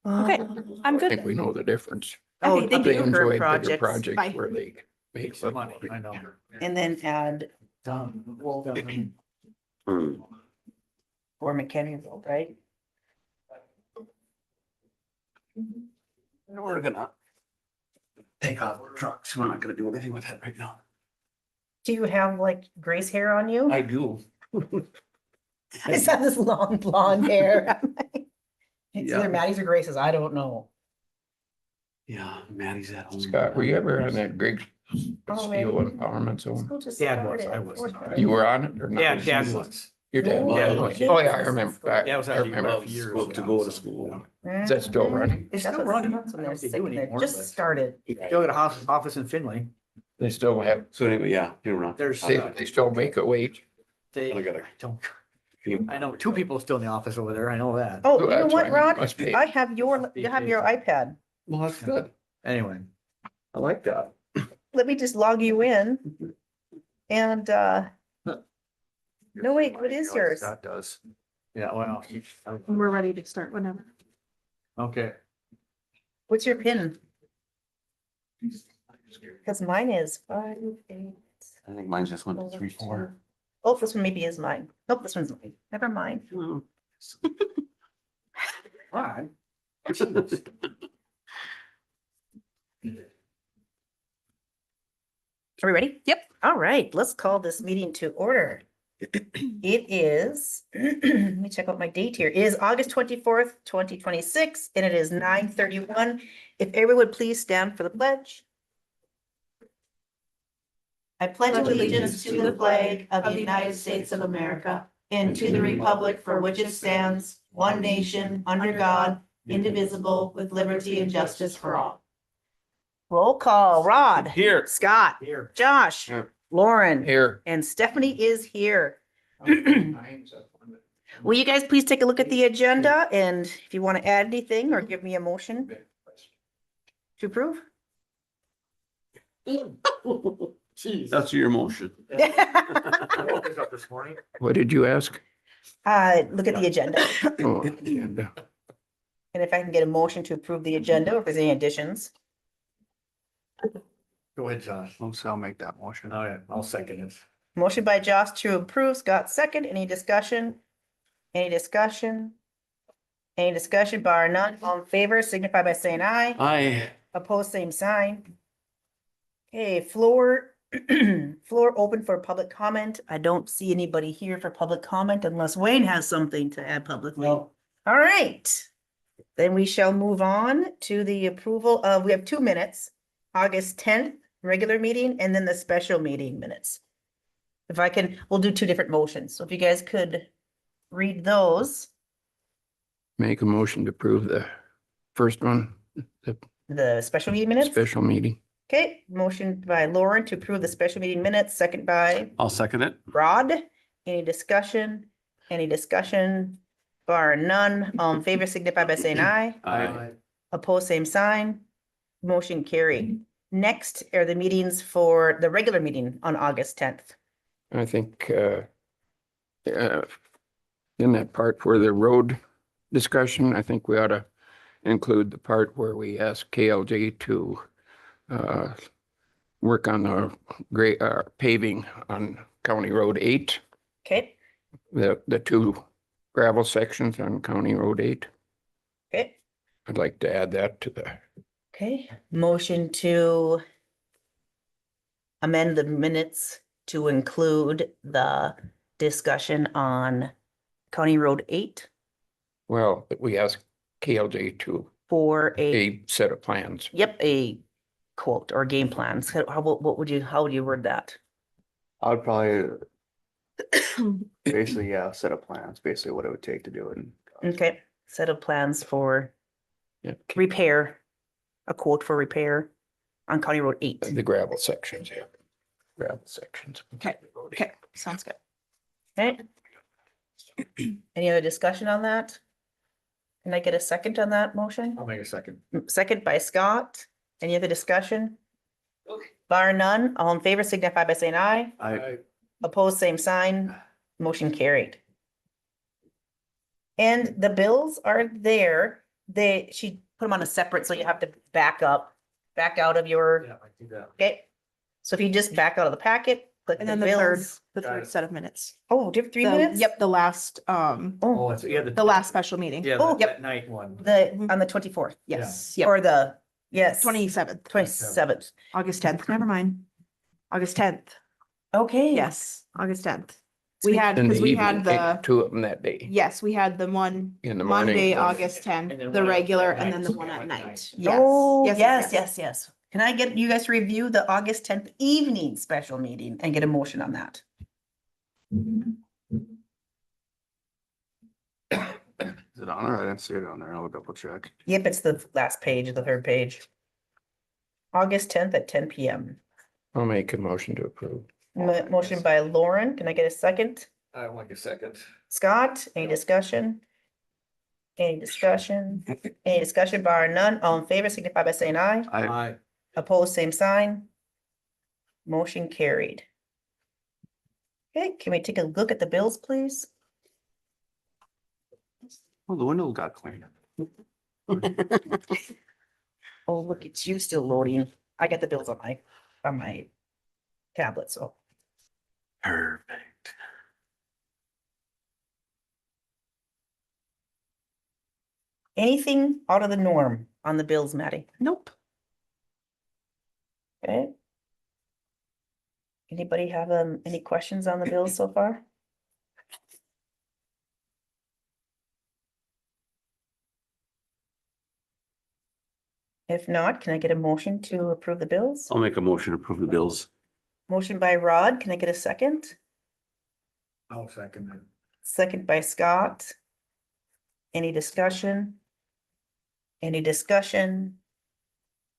Okay, I'm I think good. we know the difference. Okay, thank They you. enjoy bigger projects. projects Bye. where they make some money. I know. And then add for mechanical, right? We're gonna take off the trucks. We're not gonna do anything with that right now. Do you have like Grace hair on you? I do. I just have this long blonde hair. It's Yeah. either Maddie's or Grace's, I don't know. Yeah, Maddie's at home. Scott, were you ever on that Griggs Oh, Steel maybe. Empowerment Zone? School just Dad was, started. I was. Fourth You were on it or not? Yeah, Dad was. Your dad Oh, was? yeah. Oh, yeah, I remember. Yeah, it was I actually remember. rough years to go to school. Is that still running? That's Still what- running. that's when I they're don't think they sick, do they anymore, just but- started. Still got a office in Finley. They still have, So anyway, yeah, you're right. There's, they still make a wage. they, I know two people still in the office over there. I know that. Oh, you know That's what, why Rod? must be- I have you have your iPad. Well, that's good. Anyway, I like that. Let me just log you in. And, no, wait, what is yours? That does. Yeah, well. We're ready to start whenever. Okay. What's your PIN? Cause mine is 5, 8. I think mine's just 1, 2, 3, 4. Oh, this one maybe is mine. Nope, this one's mine. Never mind. Alright. Are we ready? Yep. All right, let's call this meeting to order. It is, let me check out my date here. It is August 24th, 2026, and it is 9:31. If everyone would please stand for the pledge. I pledge allegiance to the flag of the United States of America and to the republic for which it stands, one nation, under God, indivisible, with liberty and justice for all. Roll call, Rod. Here. Scott. Here. Josh. Here. Lauren. Here. And Stephanie is here. Will you guys please take a look at the agenda, and if you want to add anything or give me a motion to approve? That's your motion. This morning. What did you ask? Look at the agenda, Oh, agenda. and if I can get a motion to approve the agenda, or if there's any additions. Go ahead, Josh. I'll make that motion. All right, I'll second it. Motion by Josh to approve, Scott second. Any discussion? Any discussion? Any discussion? Bar none, all in favor, signify by saying aye. Aye. Opposed, same sign. Okay, floor, floor open for public comment. I don't see anybody here for public comment unless Wayne has something to add publicly. No. All right. Then we shall move on to the approval of, we have 2 minutes, August 10th, regular meeting, and then the special meeting minutes. If I can, we'll do 2 different motions. So if you guys could read those, Make a motion to approve the first one, the the special meeting minutes. special meeting. Okay, motion by Lauren to approve the special meeting minutes, second by I'll second it. Rod. Any discussion? Any discussion? Bar none, all in favor signify by saying aye. Aye. Opposed, same sign. Motion carried. Next are the meetings for the regular meeting on August 10th. I think, in that part for the road discussion, I think we ought to include the part where we ask KLJ to, work on the great, paving on County Road 8, Okay, the 2 gravel sections on County Road 8. okay, I'd like to add that to the, okay. Motion to amend the minutes to include the discussion on County Road 8 well, we ask KLJ to for a set of plans. yep, a quote or game plan. So what would you, how would you word that? I would probably basically, yeah, set of plans, basically what it would take to do it. Okay, set of plans for Yeah, repair, a quote for repair on County Road 8. the gravel sections, yeah. Gravel sections. Okay. Okay, sounds good. Okay. Any other discussion on that? Can I get a second on that motion? I'll make a second. Second by Scott. Any other discussion? Bar none, all in favor signify by saying aye. Aye. Opposed, same sign. Motion carried. And the bills are there. she put them on a separate, so you have to back out of your, Yeah, I do that. okay? So if you just back out of the packet, click And the then the third, bills. the Got third it. set of minutes. Oh, do you have 3 The- minutes? Yep, the last, Oh, it's, yeah, the last special meeting. Yeah, Oh, that night one. on the 24th, Yes, yep, or yes. 27th, 27th. August 10th, never mind. August 10th, Okay. yes, August 10th. So We we- had, In the because we evening, had the, two of them that day. yes, we had the one In the morning. Monday, one- August And 10th, then the one at regular, night. and then the one at One at night. night. Yes. Oh, Yes, yes. Can I get you guys to review the August 10th evening special meeting and get a motion on that? Is it on there? I didn't see it on there. I'll double check. Yep, it's the last page, the third page. August 10th at 10 PM. I'll make a motion to approve. Motion by Lauren. Can I get a second? I want a second. Scott, any discussion? Any discussion? Any discussion bar none? All in favor signify by saying aye. I, Opposed, same sign. Motion carried. Okay, can we take a look at the bills, please? well, the window got cleaned. Oh, look, it's you still loading. I got the bills on my tablet, so. Perfect. Anything out of the norm on the bills, Maddie? Nope. Okay. Anybody have any questions on the bills so far? If not, can I get a motion to approve the bills? I'll make a motion to approve the bills. Motion by Rod, can I get a second? I'll second it. Second by Scott. Any discussion? Any discussion?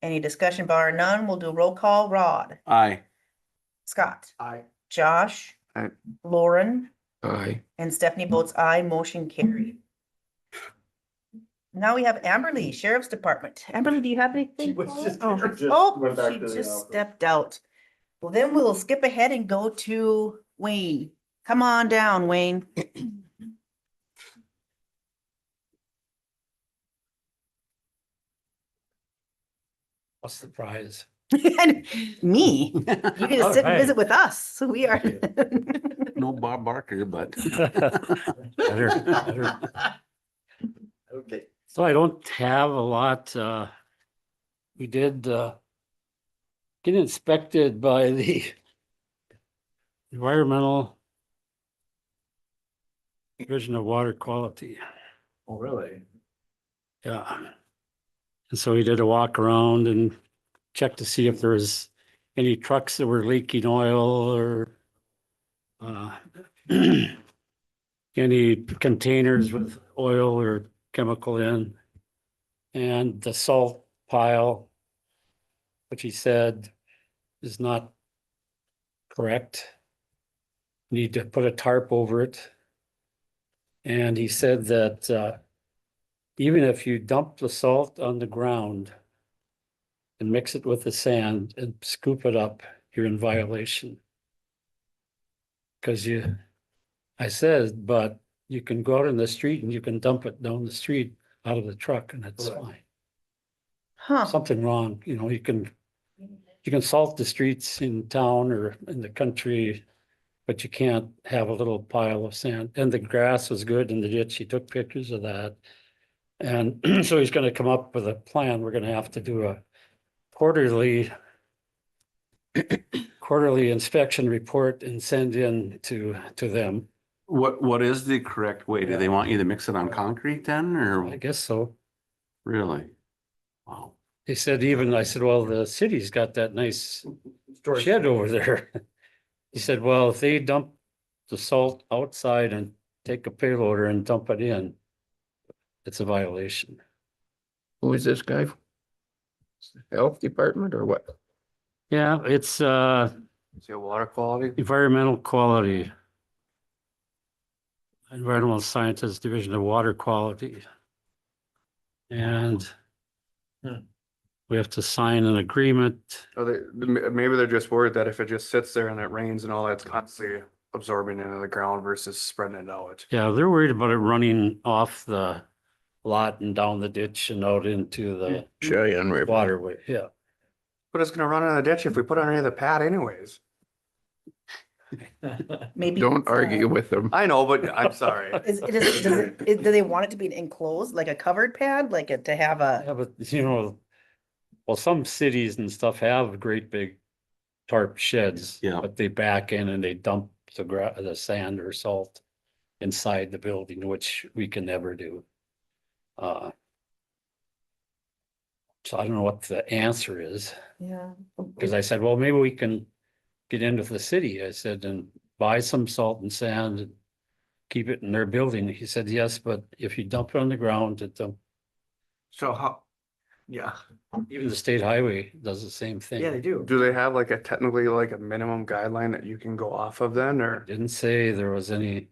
Any discussion bar none? We'll do roll call. Rod, Aye. Scott, Aye. Josh, Aye. Lauren, Aye. and Stephanie votes aye, motion carried. Now we have Amberly, Sheriff's Department. Amberly, do you have anything? was for us? just- Oh, just oh, went back she to the just office. stepped out. Well, then we'll skip ahead and go to Wayne. Come on down, Wayne. What's the prize? Me, you get to sit and Alright. visit with us, so we are. No Bob Barker, but. Better. Okay. So I don't have a lot, we did, get inspected by the Environmental Division of Water Quality. Oh, really? Yeah. And so we did a walk around and checked to see if there was any trucks that were leaking oil or any containers with oil or chemical in. And the salt pile, which he said is not correct. Need to put a tarp over it. And he said that even if you dump the salt on the ground and mix it with the sand and scoop it up, you're in violation. Because I said, but you can go out in the street and you can dump it down the street out of the truck and it's Correct. fine. Huh, Something wrong, you can salt the streets in town or in the country, but you can't have a little pile of sand. And the grass was good in the ditch. He took pictures of that. And so he's gonna come up with a plan. We're gonna have to do a quarterly inspection report and send in to them. What is the correct way? Do they want you to mix it on concrete then, I or guess so. really? Wow. He said I said, well, the city's got that nice shed over there. He said, well, if they dump the salt outside and take a payloader and dump it in, it's a violation. Who is this guy? Health Department or what? Yeah, it's Is it water quality? environmental quality. Environmental Sciences Division of Water Quality. And we have to sign an agreement. Or maybe they're just worried that if it just sits there and it rains and all that's constantly absorbing into the ground versus spreading it out. Yeah, they're worried about it running off the lot and down the ditch and out into the Cheyenne River. waterway, yeah. But it's gonna run in the ditch if we put it underneath the pad anyways. Maybe. Don't argue with them. I know, but I'm sorry. Do they want it to be enclosed, like a covered pad, like to have a, Yeah, but you know, well, some cities and stuff have great big tarp sheds. Yeah. But they back in and they dump the sand or salt inside the building, which we can never do. So I don't know what the answer is, yeah. because I said, well, maybe we can get into the city, I said, and buy some salt and sand and keep it in their building. He said, yes, but if you dump it on the ground, So how, yeah, even the state highway does the same thing. yeah, they do. Do they have like a technically like a minimum guideline that you can go off of then, or? Didn't say there was any,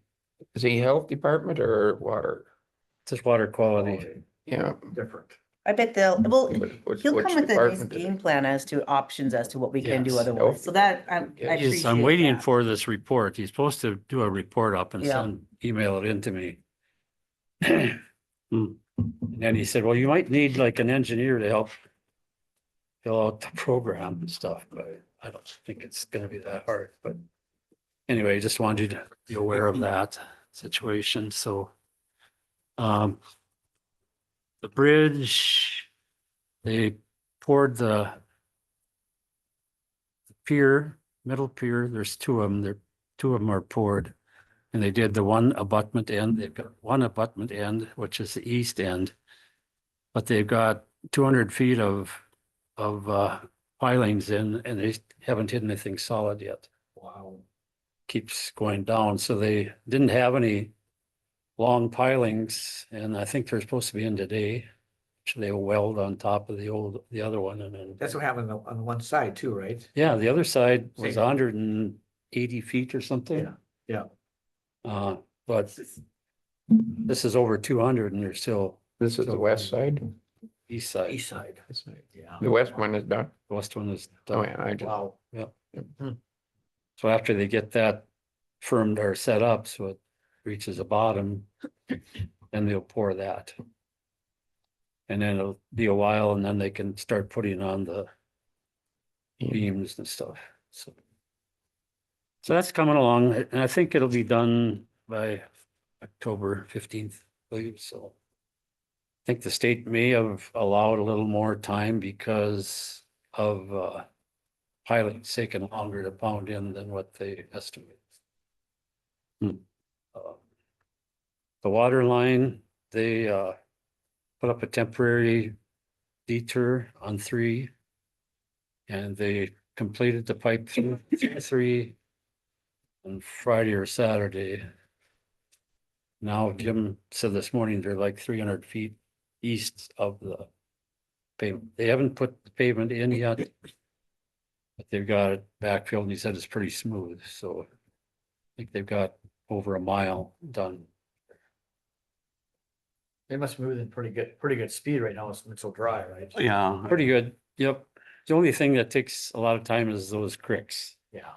Is he health department or water? just water quality. Yeah. Different. I bet well, Which he'll come with a nice department is it? game plan as to options as to what we can do Yes. otherwise. So that, I Yes. appreciate I'm waiting that. for this report. He's supposed to do a report up and Yeah. email it in to me. And then he said, well, you might need like an engineer to help fill out the program and stuff, but I don't think it's gonna be that hard, but anyway, just wanted you to be aware of that situation, so. The bridge, they poured the pier, middle pier, there's two of them, two of them are poured. And they did the one abutment end, they've got one abutment end, which is the east end. But they've got 200 feet of pilings in, and they haven't hit anything solid yet. Wow. Keeps going down, so they didn't have any long pilings, and I think they're supposed to be in today. So they weld on top of the other one, and then. That's what happened on one side too, right? Yeah, the other side was Same. 180 feet or something. Yeah, But this is over 200 and they're still This is the west side. east side. East side. Yeah. The west one is done. The west one is Oh, done. yeah, I just, Wow. So after they get that firmed or set up, so it reaches the bottom, then they'll pour that. And then it'll be a while and then they can start putting on the beams and stuff, so. So that's coming along, and I think it'll be done by October 15th, I believe, so. I think the state may have allowed a little more time because of pilings taking longer to pound in than what they estimated. The water line, they put up a temporary detour on 3. And they completed the pipe through 3 on Friday or Saturday. Now Jim said this morning they're like 300 feet east of the pavement. They haven't put the pavement in yet. But they've got it backfilled and he said it's pretty smooth, so I think they've got over a mile done. They must move in pretty good speed right now. It's so dry, right? Yeah. Pretty good, yep. The only thing that takes a lot of time is those cricks. Yeah.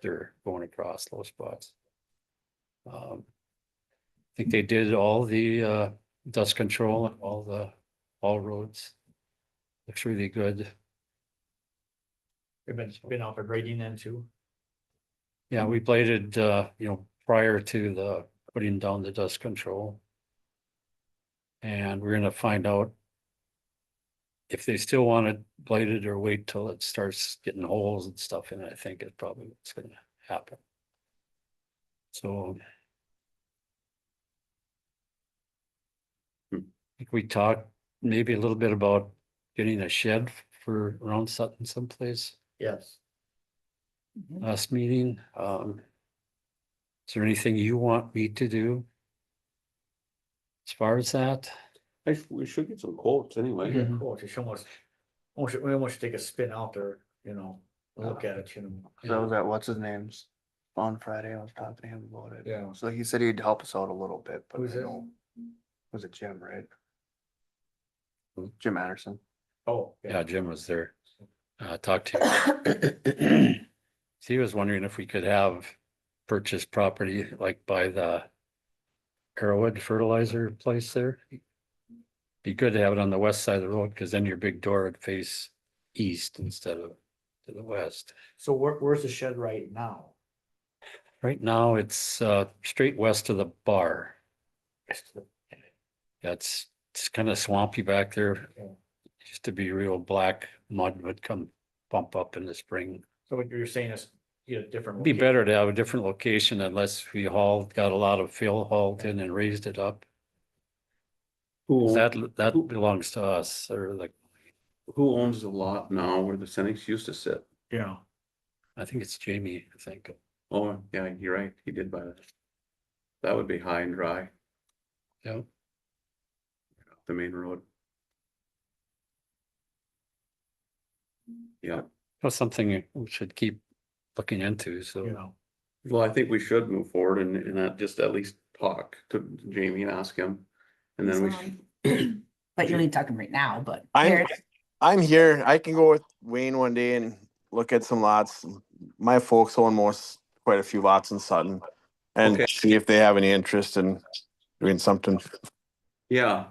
They're going across those spots. I think they did all the dust control and all roads. Looks really good. We've been out for grading then too. Yeah, we bladed, prior to the putting down the dust control. And we're gonna find out if they still want it bladed or wait till it starts getting holes and stuff in it. I think it probably what's gonna happen. So. I think we talked maybe a little bit about getting a shed for around Sutton someplace Yes. last meeting. Is there anything you want me to do? As far as that? We should get some quotes anyway. Yeah, cool. Just we almost should take a spin out there, look at it, That was at what's his name's on Friday. I was talking to him about it. Yeah. So he said he'd help us out a little bit, but Who's I it? don't. Was it Jim, right? Who? Jim Anderson. Oh, Yeah, Jim was there. Talked to him. He was wondering if we could have purchased property like by the Arrowwood fertilizer place there. Be good to have it on the west side of the road, because then your big door would face east instead of to the west. So where's the shed right now? Right now, it's straight west of the bar. That's, it's kind of swampy back there. Used to be real black mud would come bump up in the spring. So what you're saying is, you know, different. Be better to have a different location unless we got a lot of fill hauled in and raised it up. Who, That belongs to us, or like, who owns the lot now where the Senex used to sit? Yeah. I think it's Jamie, I think. Oh, yeah, you're right, he did buy that. That would be high and dry, Yeah, the main road. Yeah, that's something we should keep looking into, so. Yeah. well, I think we should move forward and that just at least talk to Jamie and ask him. And then we, should- But you need to talk to him right now, but. I'm here. I can go with Wayne one day and look at some lots. My folks own quite a few lots in Sutton. And Okay. see if they have any interest in doing something. yeah,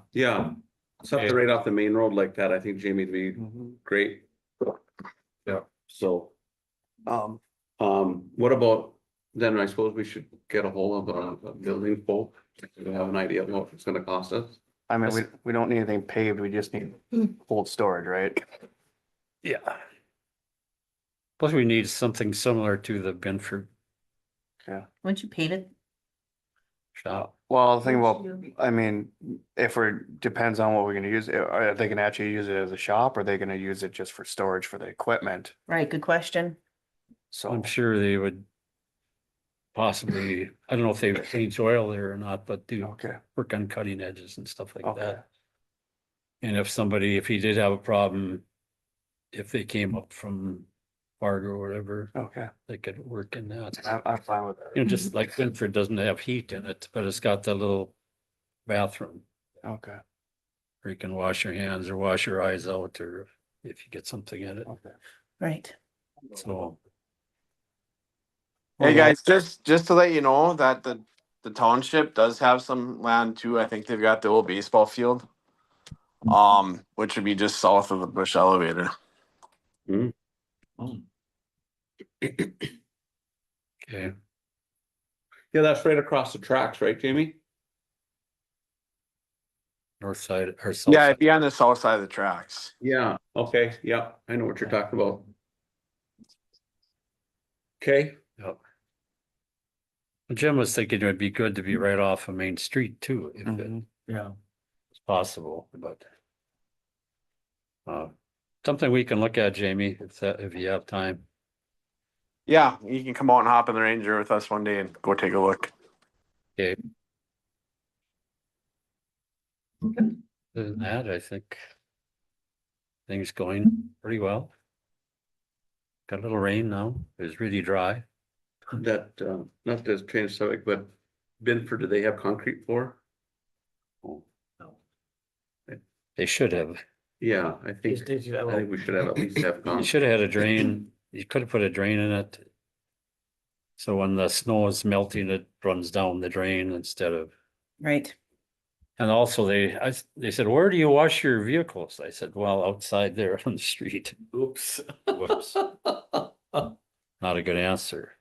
something right off the main road like that, I think Jamie'd be great. Yeah. So, what about, then I suppose we should get a hold of a building folk to have an idea of what it's gonna cost us. I mean, we don't need anything paved, we just need cold storage, right? Yeah. Plus we need something similar to the Benford Once you paint it, shop. Well, the thing about, I mean, if we're, depends on what we're gonna use, are they gonna actually use it as a shop, or are they gonna use it just for storage for the equipment? right, good question. So, I'm sure they would possibly, I don't know if they would change oil there or not, but do okay, work on cutting edges and stuff like okay, that. And if he did have a problem, if they came up from Fargo or whatever, okay, they could work in that. I'm fine with You know, that, just like Benford doesn't have heat in it, but it's got that little bathroom okay, where you can wash your hands or wash your eyes out, or if you get something in it. okay. Right. So Hey guys, just to let you know that the township does have some land too. I think they've got the old baseball field. Which would be just south of the Bush Elevator. okay, Yeah, that's right across the tracks, right, Jamie? north side or south. Yeah, side. it'd be on the south side of the tracks. Yeah, okay, yeah, I know what you're talking about. Okay, Yep. Jim was thinking it would be good to be right off of Main Street too, if Mhm. Yeah. it's possible, but. Something we can look at, Jamie, if you have time. Yeah, you can come out and hop in the Ranger with us one day and go take a look. Okay. Other than that, I think things going pretty well. Got a little rain now. It was really dry. that, not to change the subject, but Binford, do they have concrete floor? They should have. Yeah, I think we should have at least have You concrete. should have had a drain. You could have put a drain in it. So when the snow is melting, it runs down the drain instead of. Right. And also they said, where do you wash your vehicles? I said, well, outside there on the street. Oops. Whoops. Not a good answer.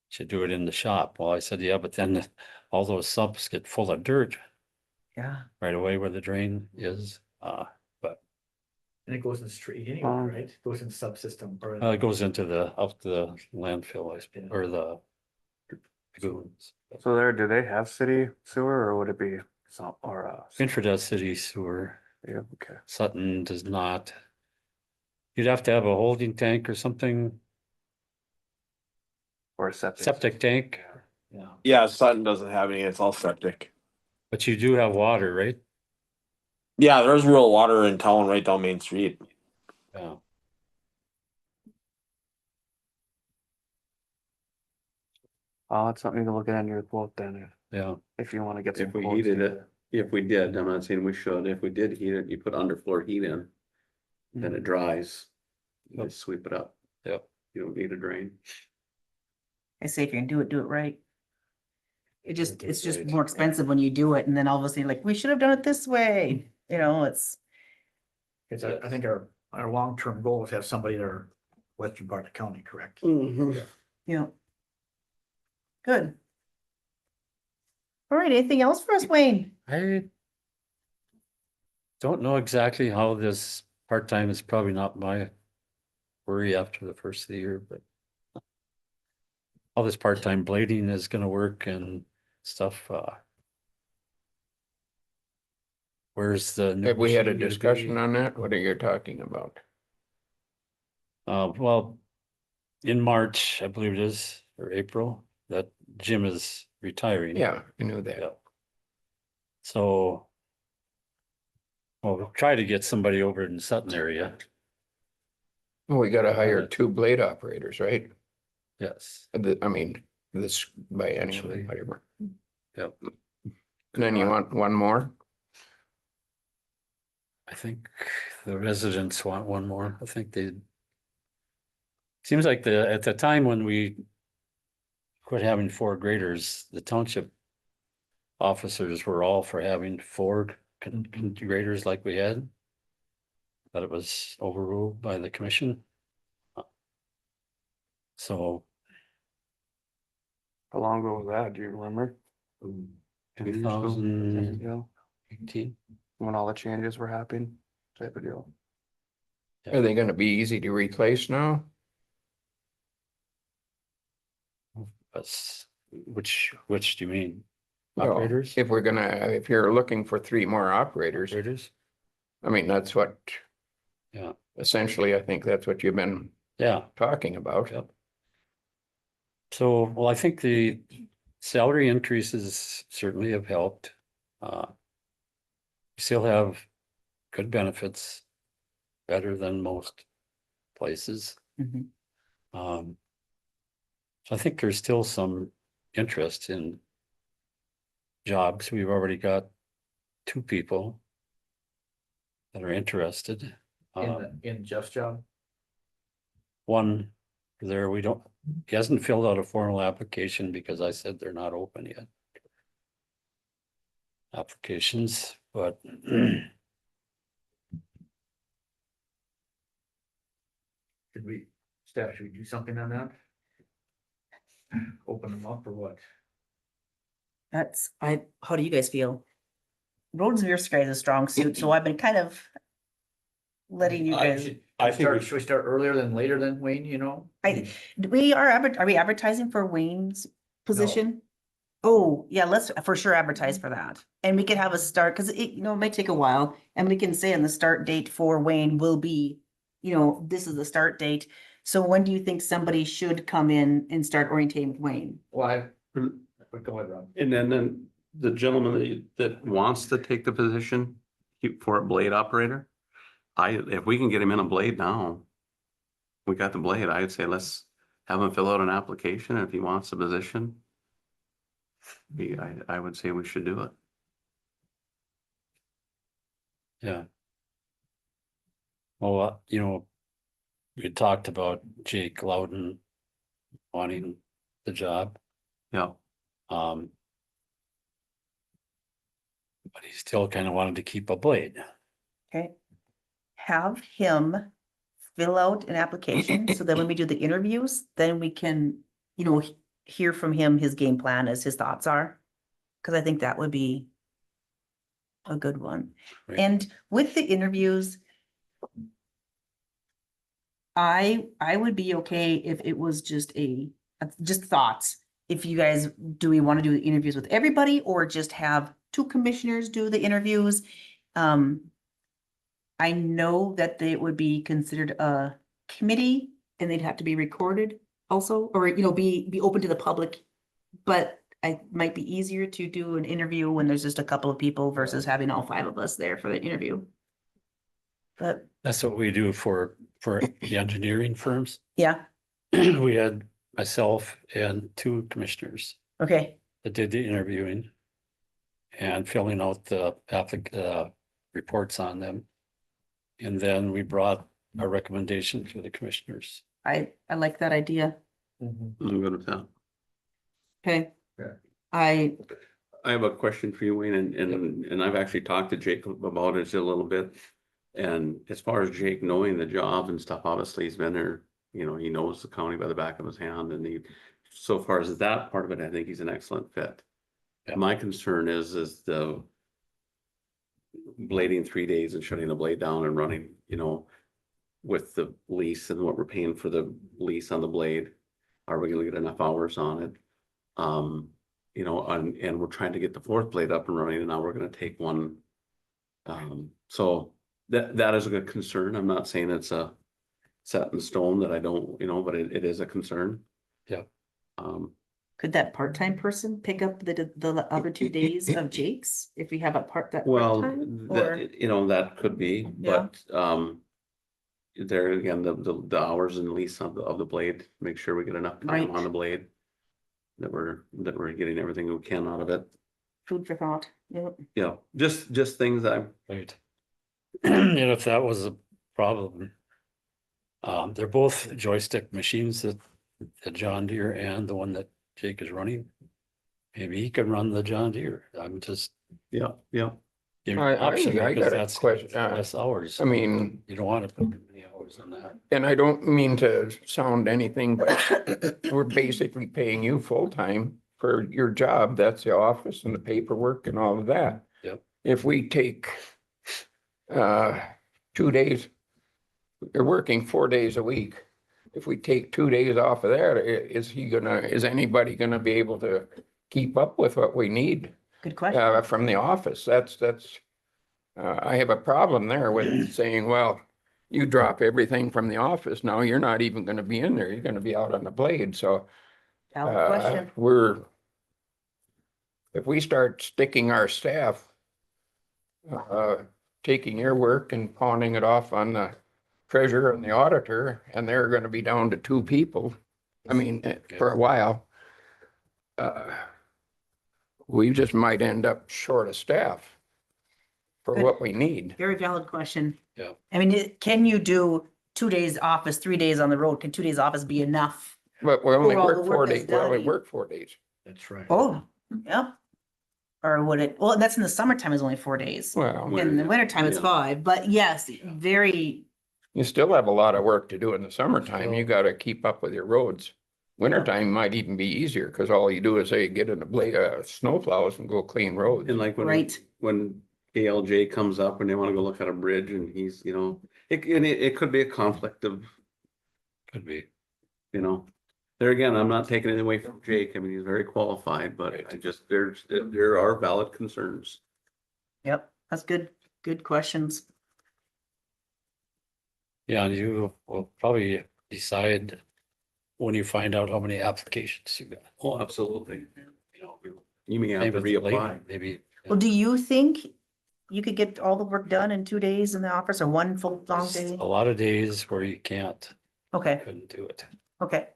Should do it in the shop. Well, I said, yeah, but then all those subs get full of dirt Yeah. right away where the drain is. But And it goes in the street anyway, right? Goes in the subsystem or. it goes into up the landfill, I suppose, or the lagoons. So there, do they have city sewer, or would it be some, or, Binford has city sewer. yeah, okay, Sutton does not. You'd have to have a holding tank or something, or a septic? septic tank, Yeah. Yeah, Sutton doesn't have any, it's all septic. but you do have water, right? Yeah, there's real water in town right down Main Street. Yeah. That's something to look at in your quote then, Yeah, if you wanna get some If we quotes. heated it, if we did, I'm not saying we should, if we did heat it, you put underfloor heat in, then it dries. You just sweep it up, yep. you don't need a drain. I say if you're gonna do it right. it's just more expensive when you do it and then all of a sudden like, we should have done it this way. You know, it's, Cause I think our long-term goal is to have somebody in our western part of the county, correct? you know. Good. All right, anything else for us, Wayne? I don't know exactly how this part-time is probably not my worry after the first of the year, but how this part-time blading is gonna work and stuff, where's the? new Have we had a machine gonna discussion be? on that? What are you talking about? Well, in March, I believe it is, or April, that Jim is retiring. Yeah, I knew that. Yeah. So. Well, we'll try to get somebody over in Sutton area, We gotta hire 2 blade operators, right? yes. I mean, this by any, Actually. whatever. Yep. And then you want one more? I think the residents want one more. I think they. Seems like at the time when we quit having 4 graders, the township officers were all for having 4 graders like we had. But it was overruled by the commission. So How long ago was that? Do you remember? 2018, Yeah, when all the changes were happening, type of deal. Are they gonna be easy to replace now? which do you mean? Well, Operators? If we're gonna, if you're looking for 3 more operators, Operators? I mean, that's what. Yeah. Essentially, I think that's what you've been Yeah. talking about. Yep. So, well, I think the salary increases certainly have helped. We still have good benefits, better than most places. Mhm. So I think there's still some interest in jobs. We've already got 2 people that are interested. In Jeff's job? One there, he hasn't filled out a formal application because I said they're not open yet. Applications, but Staff, should we do something on that? Open them up or what? How do you guys feel? Roads and your guys a strong suit, so I've been kind of letting you guys, Should we start earlier than later than Wayne, you know? are we advertising for Wayne's position? Oh, yeah, let's for sure advertise for that. And we could have a start, because it might take a while, and we can say on the start date for Wayne will be, this is the start date. So when do you think somebody should come in and start orientating with Wayne? Well, go ahead, Rob. And then the gentleman that wants to take the position for a blade operator, if we can get him in a blade now, we got the blade, I'd say let's have him fill out an application, and if he wants the position, I would say we should do it. yeah. Well, we talked about Jake Loudon wanting the job. Yeah. But he still kind of wanted to keep a blade. Okay. Have him fill out an application so that when we do the interviews, then we can, hear from him, his game plan as his thoughts are. Cause I think that would be a good one. Right. And with the interviews, I would be okay if it was just just thoughts. If you guys, do we want to do the interviews with everybody or just have 2 commissioners do the interviews? I know that they would be considered a committee and they'd have to be recorded also, or, be open to the public. But it might be easier to do an interview when there's just a couple of people versus having all 5 of us there for the interview. But That's what we do for the engineering firms. yeah, We had myself and 2 commissioners okay, that did the interviewing and filling out the reports on them. And then we brought a recommendation to the commissioners. I like that idea. I'm good with that. Okay. Yeah. I, I have a question for you, Wayne, and I've actually talked to Jake about it a little bit. And as far as Jake knowing the job and stuff, obviously he's been there, you know, he knows the county by the back of his hand and so far as that part of it, I think he's an excellent fit. Yeah. My concern is the blading 3 days and shutting the blade down and running, you know, with the lease and what we're paying for the lease on the blade. Are we gonna get enough hours on it? You know, and we're trying to get the fourth blade up and running and now we're gonna take one. So that is a good concern. I'm not saying it's a set in stone that I don't, you know, but it is a concern. Yeah. could that part-time person pick up the other 2 days of Jake's if we have a Well, part-time? Or, that, you know, that could be, Yeah. but, there again, the hours and lease of the blade, make sure we get enough time Right. on the blade. That we're getting everything we can out of it. food for thought, yeah. Yeah, just things that Right. And if that was a problem. They're both joystick machines that the John Deere and the one that Jake is running. Maybe he can run the John Deere. I'm just. yeah. giving I- an option I because got a that's question, less hours. I mean, You don't want to put many hours on that. and I don't mean to sound anything, but we're basically paying you full-time for your job. That's the office and the paperwork and all of that. Yep. If we take 2 days, you're working 4 days a week. If we take 2 days off of that, is anybody gonna be able to keep up with what we need Good question. from the office? I have a problem there with saying, well, you drop everything from the office. Now you're not even gonna be in there. You're gonna be out on the blade. So Valid question. if we start sticking our staff, taking your work and pawning it off on the treasurer and the auditor, and they're gonna be down to 2 people, I mean, for a while, we just might end up short of staff for Good. what we need. Very valid question. Yeah. I mean, can you do 2 days office, 3 days on the road? Can 2 days office be enough? But we only For all work the 4 work that's days, we only done. work 4 days. That's right. Oh, yeah. Or would it, well, that's in the summertime is only 4 days. Well, In the wintertime, it's Yeah. 5, but yes, very, you still have a lot of work to do in the summertime. You gotta keep up with your roads. Wintertime might even be easier, cause all you do is say, get in a blade, snow plows and go clean roads. And like Right. when ALJ comes up and they wanna go look at a bridge and he's, you know, it could be a conflict of, Could be. you know. There again, I'm not taking it away from Jake. I mean, he's very qualified, but I just, there are valid concerns. yep, that's good questions. Yeah, and you will probably decide when you find out how many applications you got. Oh, absolutely. You know, You may have maybe to it's late, reapply. maybe. Well, do you think you could get all the work done in 2 days in the office or one full long There's day? a lot of days where you can't, Okay, couldn't do it. okay,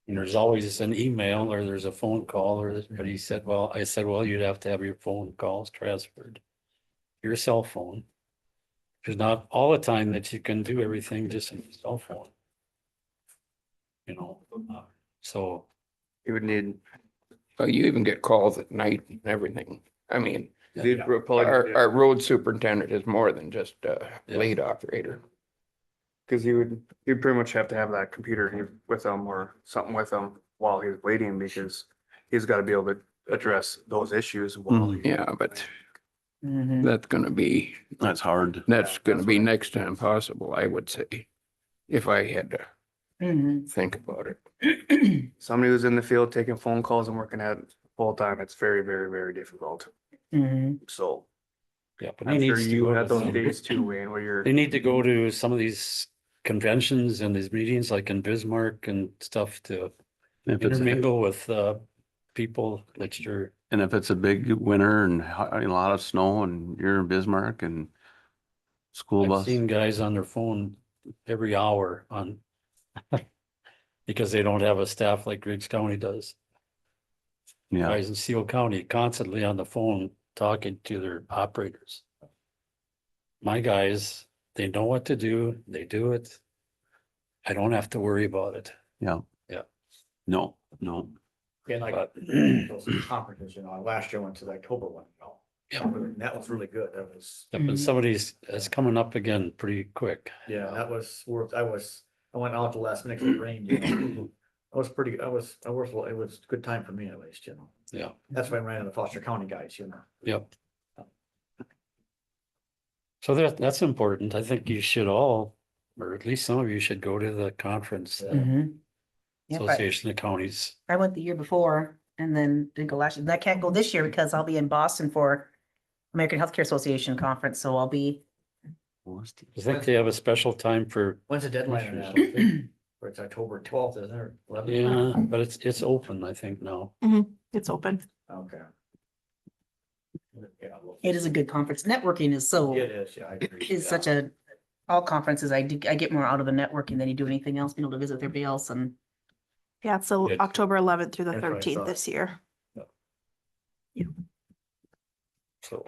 And there's always an email or there's a phone call or, but he said, well, I said, well, you'd have to have your phone calls transferred. to Your cell phone. There's not all the time that you can do everything just on your cell phone. You know, so, You would need. You even get calls at night and everything. I mean, You'd probably- our road superintendent is more than just a blade operator. Cause you'd pretty much have to have that computer with him or something with him while he's waiting, because he's gotta be able to address those issues while. Mhm. Yeah, but mhm, that's gonna be That's hard. That's gonna that's be what I- next time possible, I would say, if I had to mhm. think about it. Somebody who's in the field taking phone calls and working at full time, it's very, very, very difficult. Mhm. So yeah, but he I'm sure needs to you go had to those some- days too, Wayne, where you're. They need to go to some of these conventions and these meetings like in Bismarck and stuff to If it's, intermingle with people that you're, and if it's a big winter and a lot of snow and you're in Bismarck and school I've bus. seen guys on their phone every hour on because they don't have a staff like Griggs County does. Yeah, Guys in Seal County constantly on the phone talking to their operators. My guys, they know what to do, they do it. I don't have to worry about it. yeah. Yeah. No. And like But- those conferences, last year I went to the October one, Yeah. That was really good. That was, But somebody's, is coming up again pretty quick. yeah, that was worth, I went out the last minute 'cause it rained, I was pretty, it was a good time for me at least, Yeah, That's why I ran into the Foster County guys, yep. So that's important. I think you should all, or at least some of you should go to the conference, Mhm. Yep, Association of Counties. I went the year before and then didn't go last year. And I can't go this year because I'll be in Boston for American Healthcare Association conference, so I'll be, I think they have a special time for, When's the deadline on that? Or it's October 12th, isn't it? 11th? yeah, but it's open, I think now. It's open. Okay. Yeah, well, it is a good conference. Networking is so, It is, yeah, I agree. is such a, all conferences, I get more out of the networking than you do anything else, being able to visit everybody else and. Yeah, it's so It's- October 11th through the That's what I 13th thought. this year. So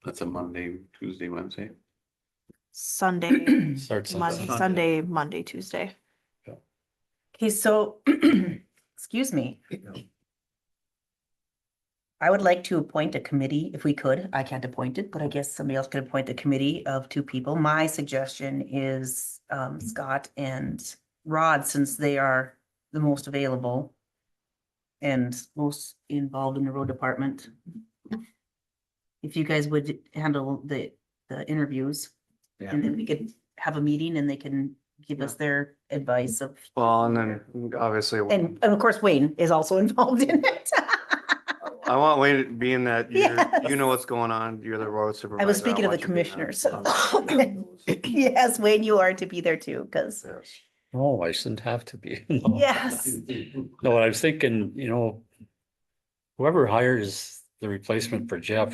That's a Monday, Tuesday, Wednesday. Sunday, starts on Monday, Sunday. Sunday, Monday, Tuesday. Okay, so, excuse me. I would like to appoint a committee if we could. I can't appoint it, but I guess somebody else could appoint a committee of 2 people. My suggestion is Scott and Rod, since they are the most available and most involved in the road department. If you guys would handle the interviews, Yeah. and then we could have a meeting and they can give us their advice of, Well, and then obviously, and of course Wayne is also involved in it. I want Wayne, being that Yes. you know what's going on, you're the road supervisor. I was speaking of the want you being on- commissioners. Yes, Wayne, you are to be there too, because, Oh, I shouldn't have to be. No. yes, No, I was thinking, whoever hires the replacement for Jeff,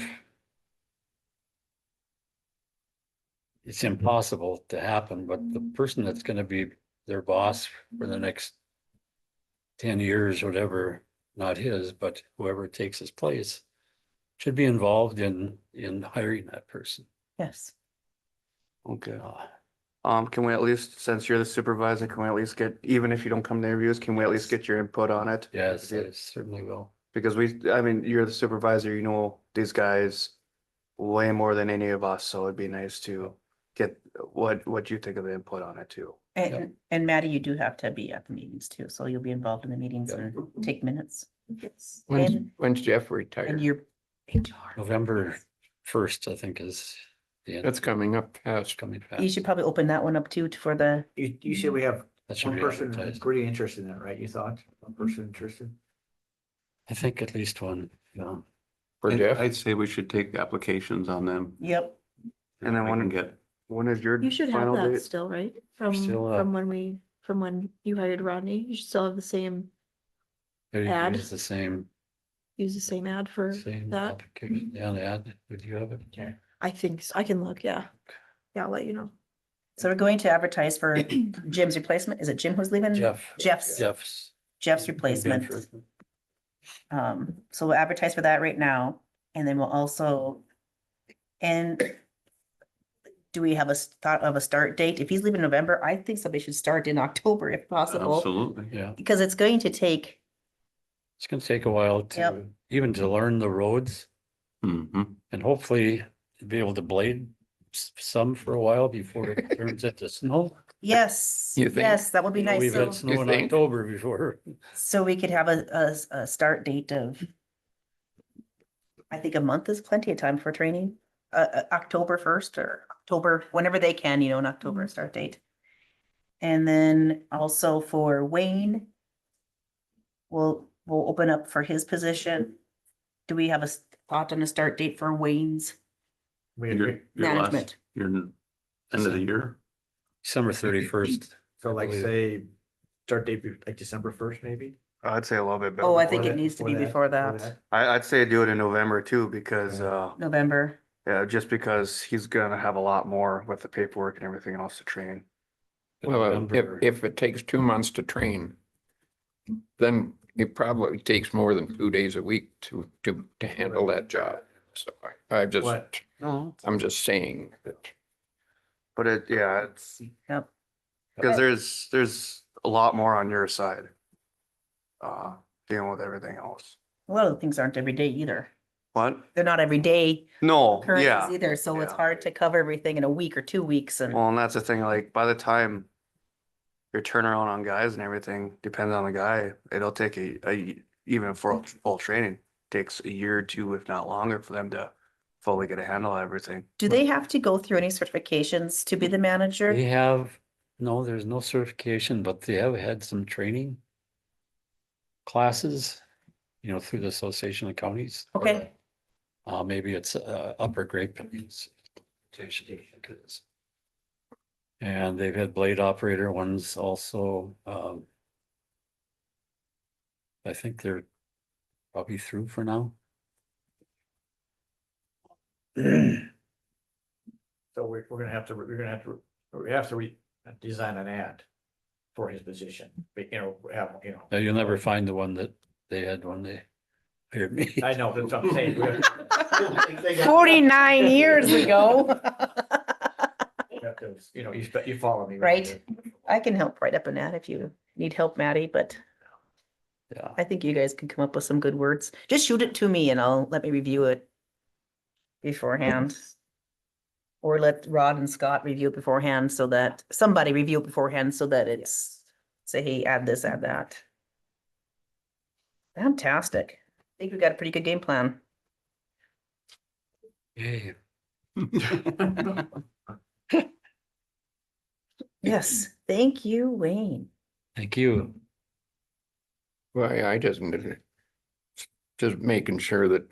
it's impossible to happen, but the person that's gonna be their boss for the next 10 years, whatever, not his, but whoever takes his place, should be involved in hiring that person. yes. Okay. Uh, Can we at least, since you're the supervisor, can we at least get, even if you don't come to interviews, can we at least get your input on it? Yes, I certainly will. Because I mean, you're the supervisor, you know these guys way more than any of us, so it'd be nice to get what you think of the input on it too. And Maddie, you do have to be at the meetings too, so you'll be involved in the meetings Yeah. and take minutes. Yes. When's Jeff And retired? your HR. November 1st, I think, is the end. That's coming up fast. Coming You fast. should probably open that one up too for the, You said we have That should one be person advertised. pretty interested in it, right? You thought, one person interested? I think at least one, yeah. For Jeff? I'd say we should take applications on them. yep, And then We can when- get, When is your You should have final that date? still, right? From, Still, from when you hired Rodney, you should still have the same, They Ad. use the same use the same ad for that. application. Yeah, the ad, would you have it? Okay. I think, I can look, yeah. Yeah, I'll let you know. so we're going to advertise for Jim's replacement. Is it Jim who's leaving? Jeff's Jeff's. replacement. So we'll advertise for that right now, and then we'll also, and do we have a thought of a start date? If he's leaving in November, I think somebody should start in October if possible, absolutely. Yeah, because it's going to take, it's gonna take a while to, Yep. even to learn the roads Mhm. and hopefully be able to blade some for a while before it turns into snow. yes, You think? yes, that would be nice. We've So, had snow in think? October before. so we could have a start date of, I think a month is plenty of time for training, October 1st or October, whenever they can, an October start date. And then also for Wayne, we'll open up for his position. Do we have a thought on a start date for Wayne's Your last, management? your end of the year. December 31st. So like believe. say, start date like December 1st, maybe? I'd say a little bit better. Oh, I before think it that. needs to be before that, I'd say do it in November too, because, November. yeah, just because he's gonna have a lot more with the paperwork and everything else to train. Well, November. if it takes 2 months to train, then it probably takes more than 2 days a week to handle that job. So I just, What? No, I'm just saying that. But it's, Yep. because there's a lot more on your side. dealing with everything else. A lot of the things aren't every day either. What? They're not every day No, occurrences yeah. either, so it's yeah. hard to cover everything in a week or 2 weeks and. Well, and that's the thing, like, by the time your turnaround on guys and everything depends on the guy, it'll take even for full training, takes a year or two, if not longer, for them to fully get a handle on everything. Do they have to go through any certifications to be the manager? They have, no, there's no certification, but they have had some training classes, through the Association of Counties. Okay, Maybe it's upper Great Plains. And they've had blade operator ones also. I think they're probably through for now. So we're gonna have to, we have to design an ad for his position, but, Now, you'll never find the one that they had when they hired me. I know, that's what I'm saying. We have- 49 years ago. we have to, you follow me. Right. I can help write up an ad if you need help, Maddie, but Yeah, I think you guys can come up with some good words. Just shoot it to me and let me review it beforehand. Or let Rod and Scott review it beforehand so that, somebody review it beforehand so that it's, say, hey, add this, add that. Fantastic. I think we got a pretty good game plan. yay. Yes, thank you, Wayne. Thank you. Well, I just making sure that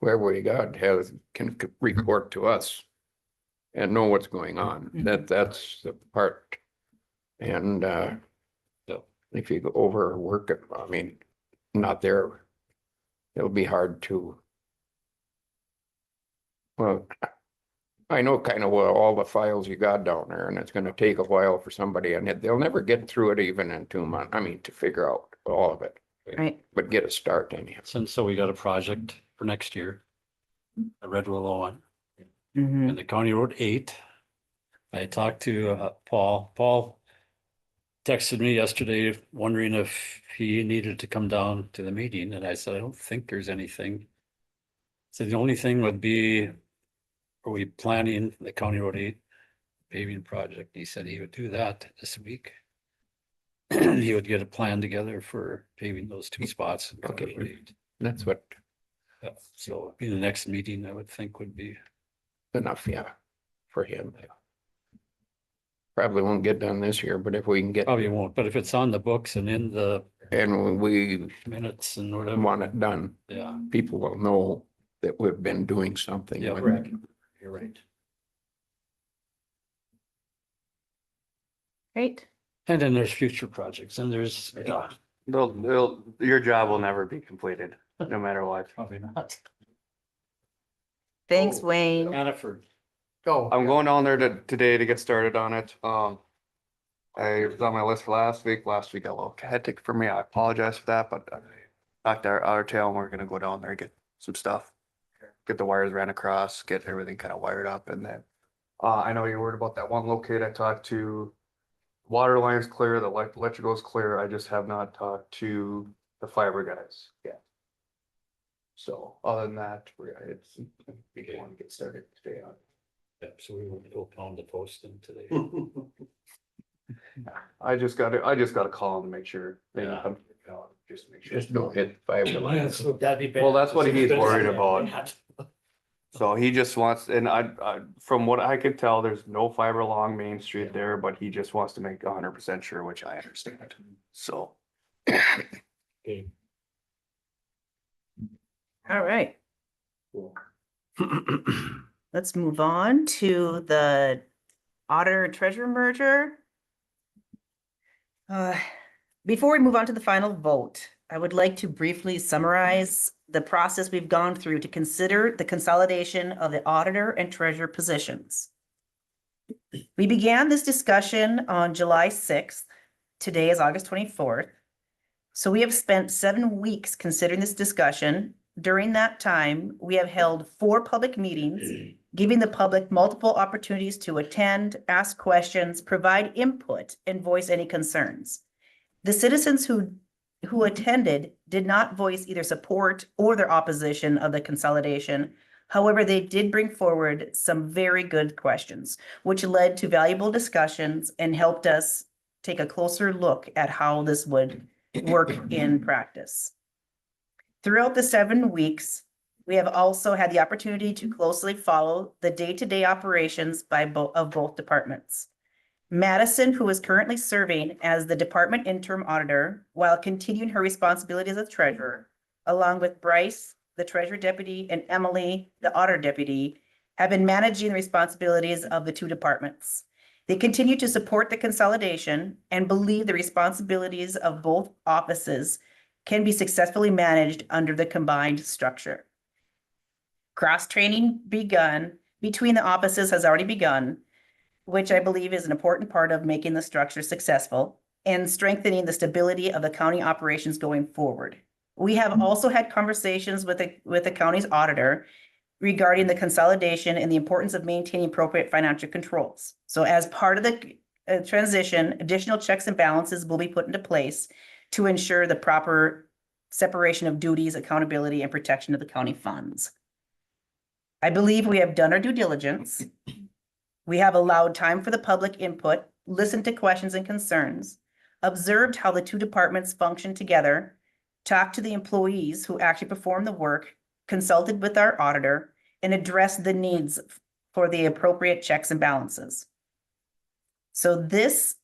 whoever we got can report to us and know what's going on. That's the part. And if you go overwork it, I mean, not there, it'll be hard to. Well, I know kind of all the files you got down there, and it's gonna take a while for somebody, and they'll never get through it even in 2 months. I mean, to figure out all of it, Right. but get a start anyhow. So we got a project for next year. A Red Willow one. Mhm. And the County Road 8. I talked to Paul. Paul texted me yesterday wondering if he needed to come down to the meeting, and I said, I don't think there's anything. So the only thing would be, are we planning the County Road 8 paving project? He said he would do that this week. He would get a plan together for paving those 2 spots. in County Road 8. That's what, So in the next meeting, I would think would be. enough, yeah, for him. Probably won't get done this year, but if we can get, Probably won't, but if it's on the books and in the and we minutes and whatever, want it done, yeah, people will know that we've been doing something. yeah, with correct. it. You're right. Right. And then there's future projects and there's, Your job will never be completed, no matter what. probably not. Thanks, Oh. Wayne. Hannaford, Go. I'm going down there today to get started on it. I was on my list for last week. Last week got a little hectic for me. I apologize for that, but back to our tail, and we're gonna go down there and get some stuff. Get the wires ran across, get everything kind of wired up, and then I know you're worried about that one locate. I talked to water lines clear, the electrical is clear. I just have not talked to the fiber guys yet. So other than that, we want to get started today on it. yep, so we will go pound the post in today. I just gotta call him to make sure. They Yeah. come to the calendar, just to make sure. Just don't hit fiber lines. That'd be bad. Well, that's what he's worried about. So he just wants, and I, from what I could tell, there's no fiber along Main Street there, but he just wants to make 100% sure, which I understand. So. Okay. All right. Let's move on to the auditor and treasurer merger. Before we move on to the final vote, I would like to briefly summarize the process we've gone through to consider the consolidation of the auditor and treasurer positions. We began this discussion on July 6th. Today is August 24th. So we have spent 7 weeks considering this discussion. During that time, we have held 4 public meetings, giving the public multiple opportunities to attend, ask questions, provide input, and voice any concerns. The citizens who who attended did not voice either support or their opposition of the consolidation. However, they did bring forward some very good questions, which led to valuable discussions and helped us take a closer look at how this would work in practice. Throughout the 7 weeks, we have also had the opportunity to closely follow the day-to-day operations of both departments. Madison, who is currently serving as the department interim auditor while continuing her responsibilities as treasurer, along with Bryce, the treasurer deputy, and Emily, the auditor deputy, have been managing the responsibilities of the two departments. They continue to support the consolidation and believe the responsibilities of both offices can be successfully managed under the combined structure. Cross-training begun between the offices has already begun, which I believe is an important part of making the structure successful and strengthening the stability of the county operations going forward. We have also had conversations with the county's auditor regarding the consolidation and the importance of maintaining appropriate financial controls. So as part of the transition, additional checks and balances will be put into place to ensure the proper separation of duties, accountability, and protection of the county funds. I believe we have done our due diligence. We have allowed time for the public input, listened to questions and concerns, observed how the two departments function together, talked to the employees who actually perform the work, consulted with our auditor, and addressed the needs for the appropriate checks and balances. So this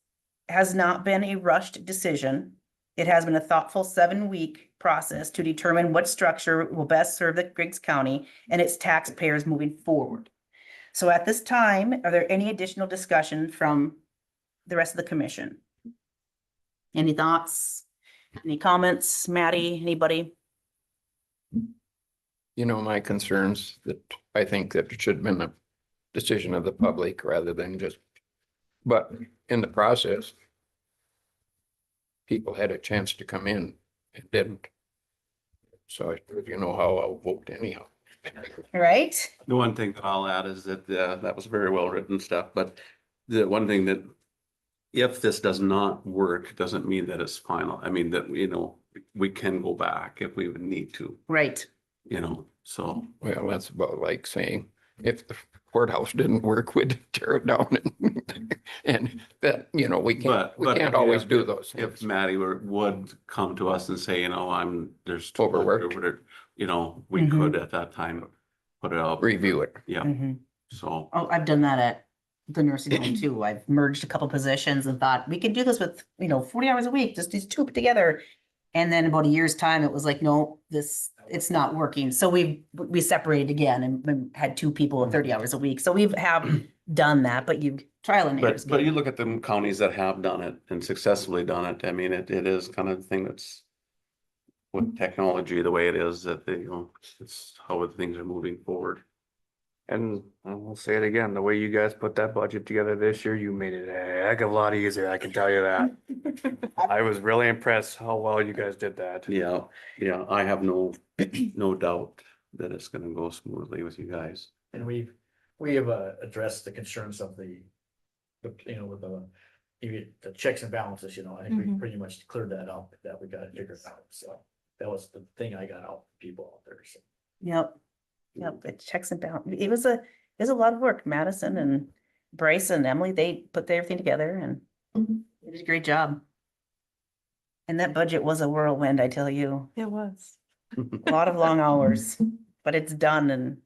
has not been a rushed decision. It has been a thoughtful 7-week process to determine what structure will best serve the Griggs County and its taxpayers moving forward. So at this time, are there any additional discussion from the rest of the commission? Any thoughts? Any comments? Maddie, anybody? You know, my concerns that I think that it should have been a decision of the public rather than just, but in the process, people had a chance to come in and didn't. So you know how I'll vote anyhow. Right? The one thing that I'll add is that, that was very well written stuff, but the one thing that if this does not work, doesn't mean that it's final. I mean, that, you know, we can go back if we would need to, Right. you know, so. Well, that's about like saying, if the courthouse didn't work, we'd tear it down and that, you know, we can't always do those If things. Maddie would come to us and say, you know, there's. Overworked. You know, we could at that time put it up. Review it. Yeah, Mhm. so. Oh, I've done that at the nursing home too. I've merged a couple positions and thought we could do this with, 40 hours a week, just these two put together. And then about a year's time, it was like, no, it's not working. So we separated again and had two people at 30 hours a week. So we have done that, but you trial and error. But you look at the counties that have done it and successfully done it, I mean, it is kind of the thing that's with technology the way it is, that they, it's how things are moving forward. And I'll say it again, the way you guys put that budget together this year, you made it a heck of a lot easier, I can tell you that. I was really impressed how well you guys did that. Yeah, I have no doubt that it's gonna go smoothly with you guys. And we have addressed the concerns of the with the checks and balances, I think we Mhm. pretty much cleared that up, that we got it figured out, so. That was the thing I got out from people out there, so. Yep, it checks and balance. It was a lot of work. Madison and Bryce and Emily, they put everything together and they did a great job. And that budget was a whirlwind, I tell you. It was. A lot of long hours, but it's done and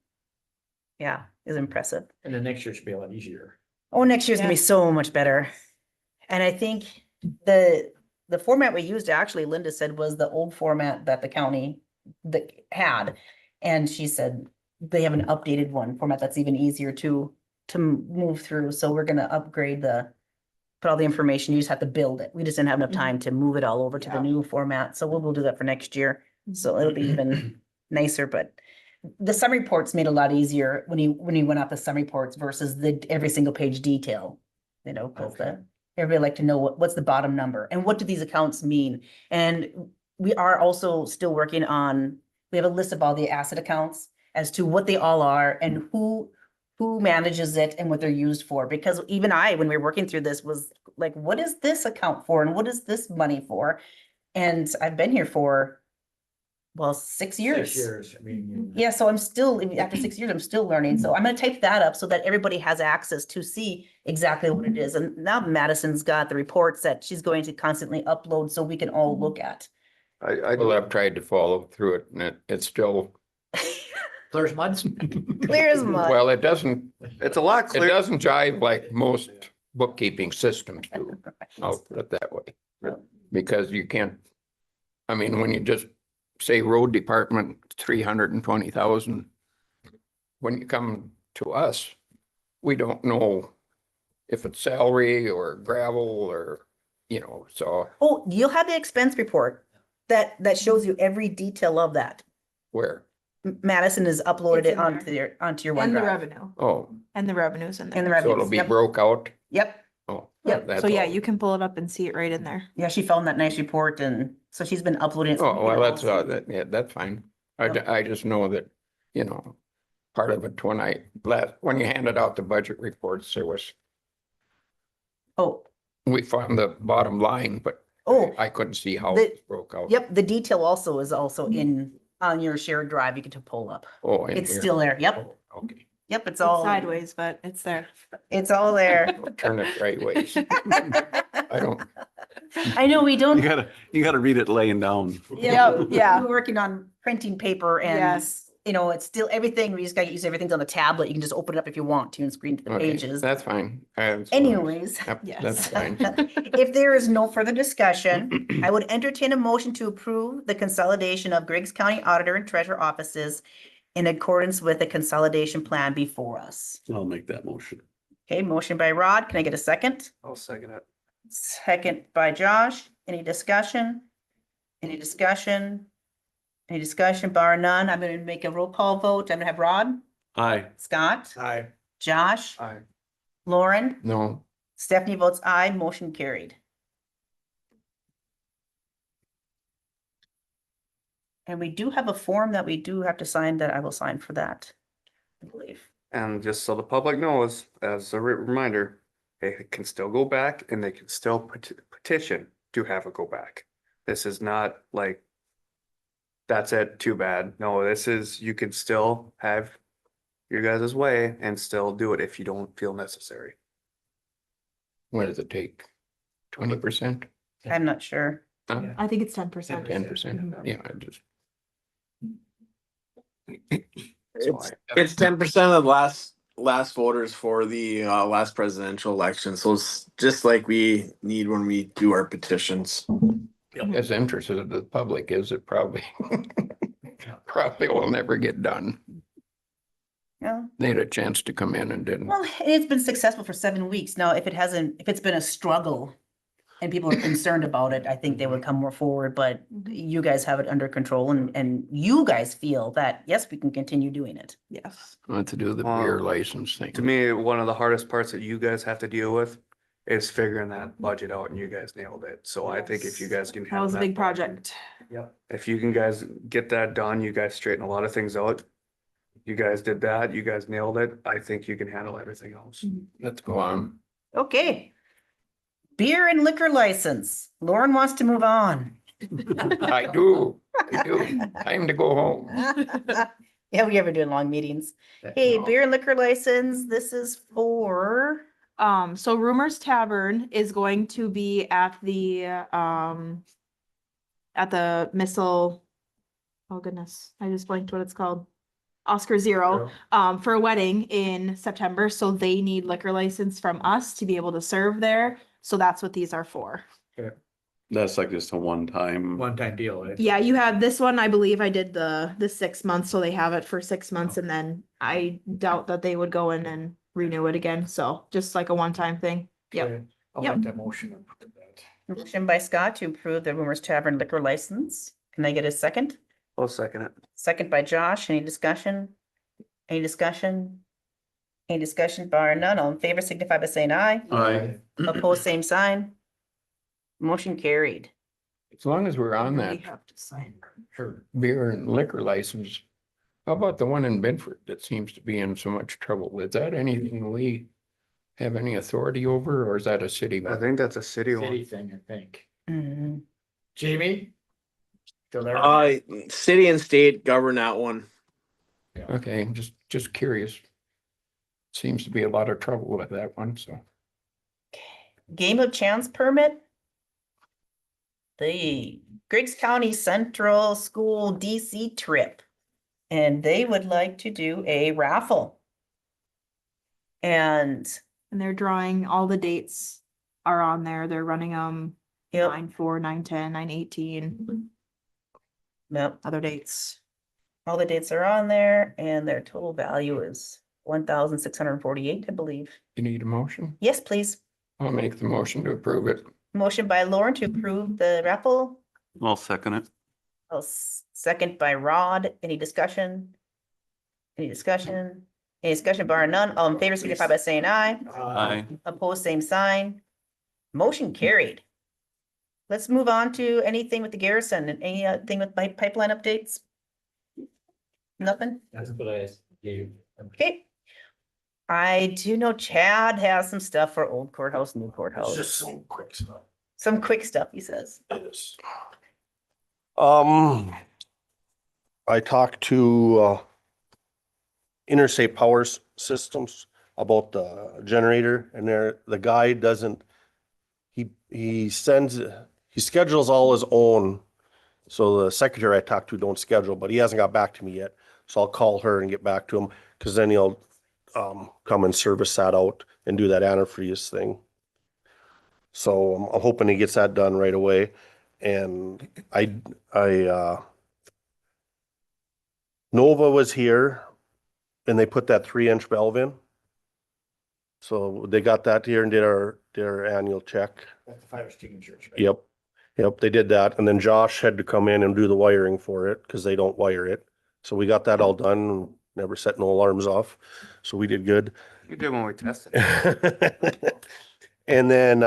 yeah, it's impressive. And then next year should be a lot easier. Oh, next year's gonna be Yeah. so much better. And I think the format we used, actually, Linda said, was the old format that the county had. And she said they have an updated format that's even easier to move through. So we're gonna upgrade put all the information, you just have to build it. We just didn't have enough time to move it all over to the new format. So we'll do that for next year. So it'll be even nicer, but the summary reports made it a lot easier when you went out the summary reports versus every single page detail. Cause everybody like to know what's the bottom number and what do these accounts mean? And we are also still working on, we have a list of all the asset accounts as to what they all are and who manages it and what they're used for. Because even when we were working through this, was like, what is this account for? And what is this money for? And I've been here for, well, 6 years. 6 years, I mean. Yeah, so I'm still, I mean, after 6 years, I'm still learning. So I'm gonna type that up so that everybody has access to see exactly what it is. And now Madison's got the reports that she's going to constantly upload so we can all look at. Well, I've tried to follow through it and it's still, Clear as mud. Clear as mud. well, it doesn't, It's a lot it clearer. doesn't jive like most bookkeeping systems do. I'll put it that way. Because you can't, I mean, when you just say road department, 320,000. When you come to us, we don't know if it's salary or gravel or, so Oh, you'll have the expense report that shows you every detail of that. where, Madison has uploaded It's it in onto your And the OneDrive. revenue, oh, and the revenues in And the there. so it'll revenues, be yep, broke out? yep. Oh. Yep. that's So yeah, all. you can pull it up and see it right in there. Yeah, she found that nice report and so she's been uploading it. so we Oh, can well, all that's, see. yeah, that's fine. Yep. I just know that, part of it when you handed out the budget reports, there was, Oh, we found the bottom line, but oh, I couldn't see how The- it broke out. yep, the detail also is also on your shared drive. You can pull up. Oh, in It's here. still there. Yep, Okay, yep, it's It's all. sideways, but it's there. It's all there. turn it right ways. I don't, I know, we don't. You gotta read it laying down. Yep, yeah. We're working on printing paper and, Yes. it's still everything, we just gotta use everything's on the tablet. You can just open it up if you want to and screen the okay, pages. that's fine. Anyways, Yep, Yes. that's fine. if there is no further discussion, I would entertain a motion to approve the consolidation of Griggs County Auditor and Treasurer offices in accordance with the consolidation plan before us. I'll make that motion. Okay, motion by Rod. Can I get a second? I'll second it. Second by Josh. Any discussion? Any discussion? Any discussion? Bar none. I'm gonna make a roll call vote. I'm gonna have Rod, Aye. Scott, Aye. Josh, Aye. Lauren, No, Stephanie votes aye, motion carried. And we do have a form that we do have to sign that I will sign for that, I believe. And just so the public knows, as a reminder, they can still go back and they can still petition to have it go back. This is not like, that's it, too bad. No, this is, you can still have your guys' way and still do it if you don't feel necessary. what does it take? 20%? I'm not sure. I think it's 10%. 10%? Yeah, I just. It's 10% of the last voters for the last presidential election. So it's just like we need when we do our petitions. As interested as the public is, it probably, probably will never get done. Yeah. They had a chance to come in and didn't. Well, it's been successful for 7 weeks. Now, if it's been a struggle and people are concerned about it, I think they would come more forward, but you guys have it under control and you guys feel that, yes, we can continue doing it. Yes. Want to do the beer license thing. To me, one of the hardest parts that you guys have to deal with is figuring that budget out, and you guys nailed it. So I think if you guys can. That was a big project. Yep. If you can guys get that done, you guys straighten a lot of things out. You guys did that, you guys nailed it. I think you can handle everything else. Let's go on. Okay. Beer and liquor license. Lauren wants to move on. I do. Time to go home. Yeah, we ever doing long meetings. Hey, beer and liquor license, this is for, So Rumors Tavern is going to be at the Missile. Oh goodness, I just blanked what it's called. Oscar Zero, for a wedding in September. So they need liquor license from us to be able to serve there. So that's what these are for. That's like just a one-time. One-time deal, right? Yeah, you have this one, I believe I did the 6 months, so they have it for 6 months and then I doubt that they would go in and renew it again. So just like a one-time thing. Yep. Okay, I'll Yep. make that motion. and put that. motion by Scott to approve the Rumors Tavern liquor license. Can I get a second? I'll second it. Second by Josh. Any discussion? Any discussion? Any discussion? Bar none. All in favor signify by saying aye. Aye. Opposed, same sign. Motion carried. As long as we're on We that have to sign. Sure. beer and liquor license, how about the one in Bedford that seems to be in so much trouble? Is that anything we have any authority over, or is that a city? I think that's a city City one. thing, I think. Mhm. Jamie? Still there? City and state govern that one. Okay, just curious. Seems to be a lot of trouble with that one, so. Game of chance permit. The Griggs County Central School DC trip. And they would like to do a raffle. And, And they're drawing, all the dates are on there. They're running yep, 9/4, 9/10, 9/18, yep, other dates. all the dates are on there and their total value is 1,648, I believe. You need a motion? Yes, please. I'll make the motion to approve it. Motion by Lauren to approve the raffle. I'll second it. Second by Rod. Any discussion? Any discussion? Any discussion bar none? All in favor signify by saying aye. Aye. Opposed, same sign. Motion carried. Let's move on to anything with the garrison and anything with pipeline updates. Nothing? That's what I gave. Okay. I do know Chad has some stuff for old courthouse, new courthouse. some quick stuff. Some quick stuff, he says. Yes. I talked to Interstate Systems about the generator and the guy doesn't, he schedules all his own. So the secretary I talked to don't schedule, but he hasn't got back to me yet. So I'll call her and get back to him, cause then he'll come and service that out and do that antifreeze thing. So I'm hoping he gets that done right away. And Nova was here and they put that 3-inch valve in. So they got that here and did our annual check. That's the fire extinguishers, right? Yep, they did that. And then Josh had to come in and do the wiring for it because they don't wire it. So we got that all done, never set no alarms off. So we did good. You did when we tested. And then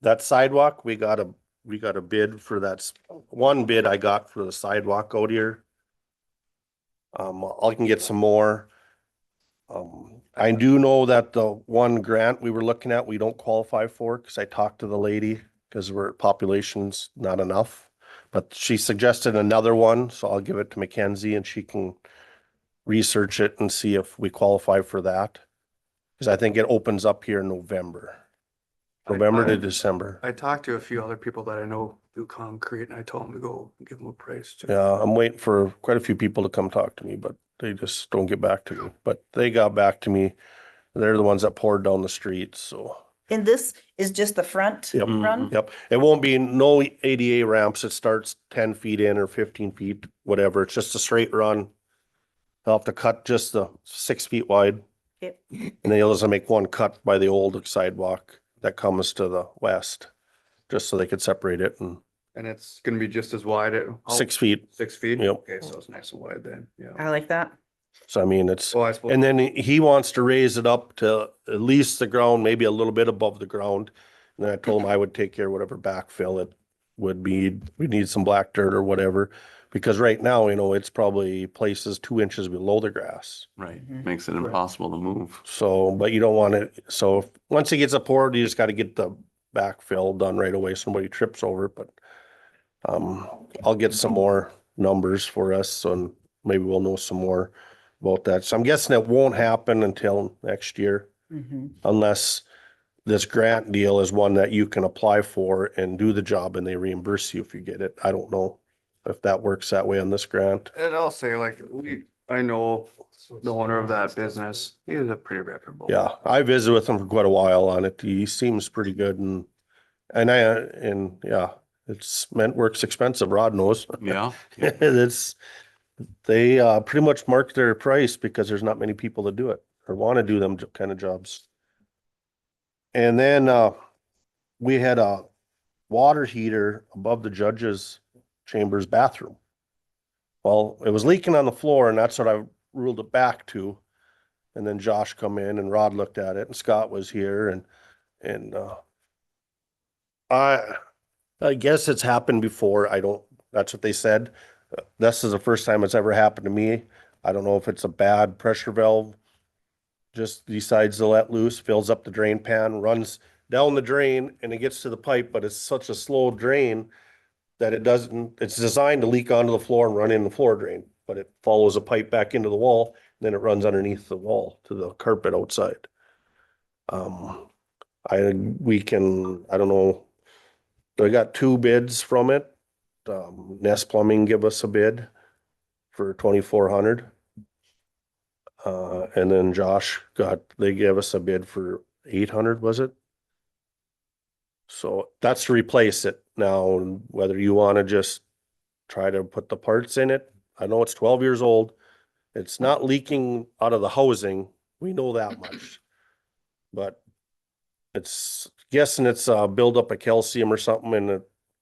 that sidewalk, we got a bid for that. One bid I got for the sidewalk out here. I can get some more. I do know that the one grant we were looking at, we don't qualify for, because I talked to the lady, because we're population's not enough. But she suggested another one, so I'll give it to Mackenzie and she can research it and see if we qualify for that. Because I think it opens up here in November to December. I talked to a few other people that I know do concrete and I told them to go give them a price too. Yeah, I'm waiting for quite a few people to come talk to me, but they just don't get back to me. But they got back to me. They're the ones that poured down the streets, so. And this is just the front Yep. run? Yep, it won't be no ADA ramps. It starts 10 feet in or 15 feet, whatever. It's just a straight run. They'll have to cut just the 6 feet wide. Yep. And they'll also make one cut by the old sidewalk that comes to the west, just so they could separate it and And it's gonna be just as wide at. 6 feet. 6 feet? Yep. Okay, so it's nice and wide then, yeah. I like that. So I mean, it's, Well, I suppose. and then he wants to raise it up to at least the ground, maybe a little bit above the ground. And then I told him I would take care of whatever backfill it would be. We need some black dirt or whatever. Because right now, it's probably places 2 inches below the grass. Right, Mhm. makes it impossible to move. So, but you don't want it, so once it gets up poured, you just gotta get the backfill done right away, so nobody trips over it, but. I'll get some more numbers for us, so maybe we'll know some more about that. So I'm guessing it won't happen until next year, Mhm. unless this grant deal is one that you can apply for and do the job and they reimburse you if you get it. I don't know if that works that way on this grant. And I'll say like, I know the owner of that business, he is a pretty reputable. Yeah, I visited with him for quite a while on it. He seems pretty good and yeah, work's expensive, Rod knows. Yeah. They pretty much mark their price because there's not many people that do it or want to do them kind of jobs. And then we had a water heater above the judge's chambers bathroom. Well, it was leaking on the floor and that's what I ruled it back to. And then Josh come in and Rod looked at it and Scott was here and I guess it's happened before. That's what they said. This is the first time it's ever happened to me. I don't know if it's a bad pressure valve. Just decides to let loose, fills up the drain pan, runs down the drain and it gets to the pipe, but it's such a slow drain that it doesn't, it's designed to leak onto the floor and run in the floor drain, but it follows a pipe back into the wall, then it runs underneath the wall to the carpet outside. I don't know. I got 2 bids from it. Nest Plumbing give us a bid for 2,400. And then they gave us a bid for 800, was it? So that's to replace it. Now, whether you want to just try to put the parts in it, I know it's 12 years old. It's not leaking out of the housing. We know that much. But it's guessing it's a buildup of calcium or something, and it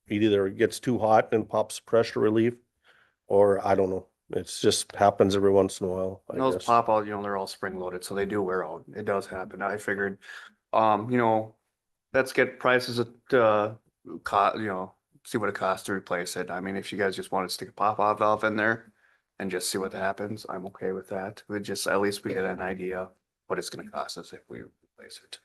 either gets too hot and pops pressure relief, or I don't know. It's just happens every once in a while, I Those guess. pop out, they're all spring loaded, so they do wear out. It does happen. I figured, let's get prices at, see what it costs to replace it. I mean, if you guys just want to stick a pop-off valve in there and just see what happens, I'm okay with that. At least we get an idea what it's gonna cost us if we replace it.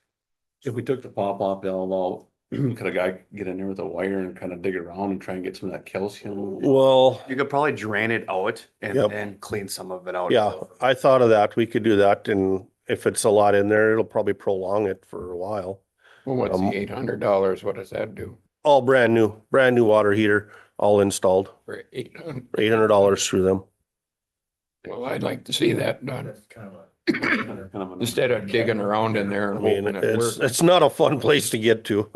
If we took the pop-off valve out, could a guy get in there with a wire and kind of dig around and try and get some of that calcium? Well, You could probably drain it out Yep. and clean some of it out. yeah, I thought of that. We could do that, and if it's a lot in there, it'll probably prolong it for a while. Well, what's Um, the $800? What does that do All brand new water heater, all installed, for 800? $800 through them. Well, I'd like to see that done That's kind of a. Kind of a- instead of digging around in there I and mean, hoping it it's works. not a fun place to get to.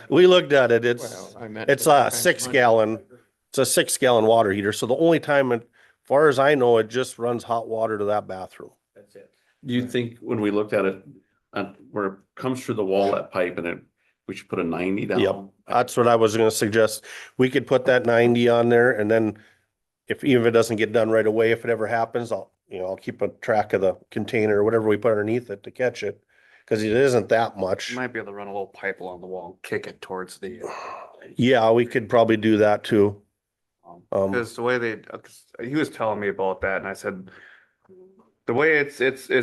We looked at it. Well, I meant It's for that a kind of 6 money. gallon, it's a 6 gallon water heater. So the only time far as I know, it just runs hot water to that bathroom. That's it. Do you think when we looked at it, where it comes through the wall, that pipe, and we should put a 90 down? Yep. That's what I was gonna suggest. We could put that 90 on there, and then even if it doesn't get done right away, if it ever happens, I'll keep a track of the container or whatever we put underneath it to catch it. Cause it isn't that You much. might be able to run a little pipe along the wall and kick it towards the. Yeah, we could probably do that too. Because the way 'cause he was telling me about that, and I said, the way it's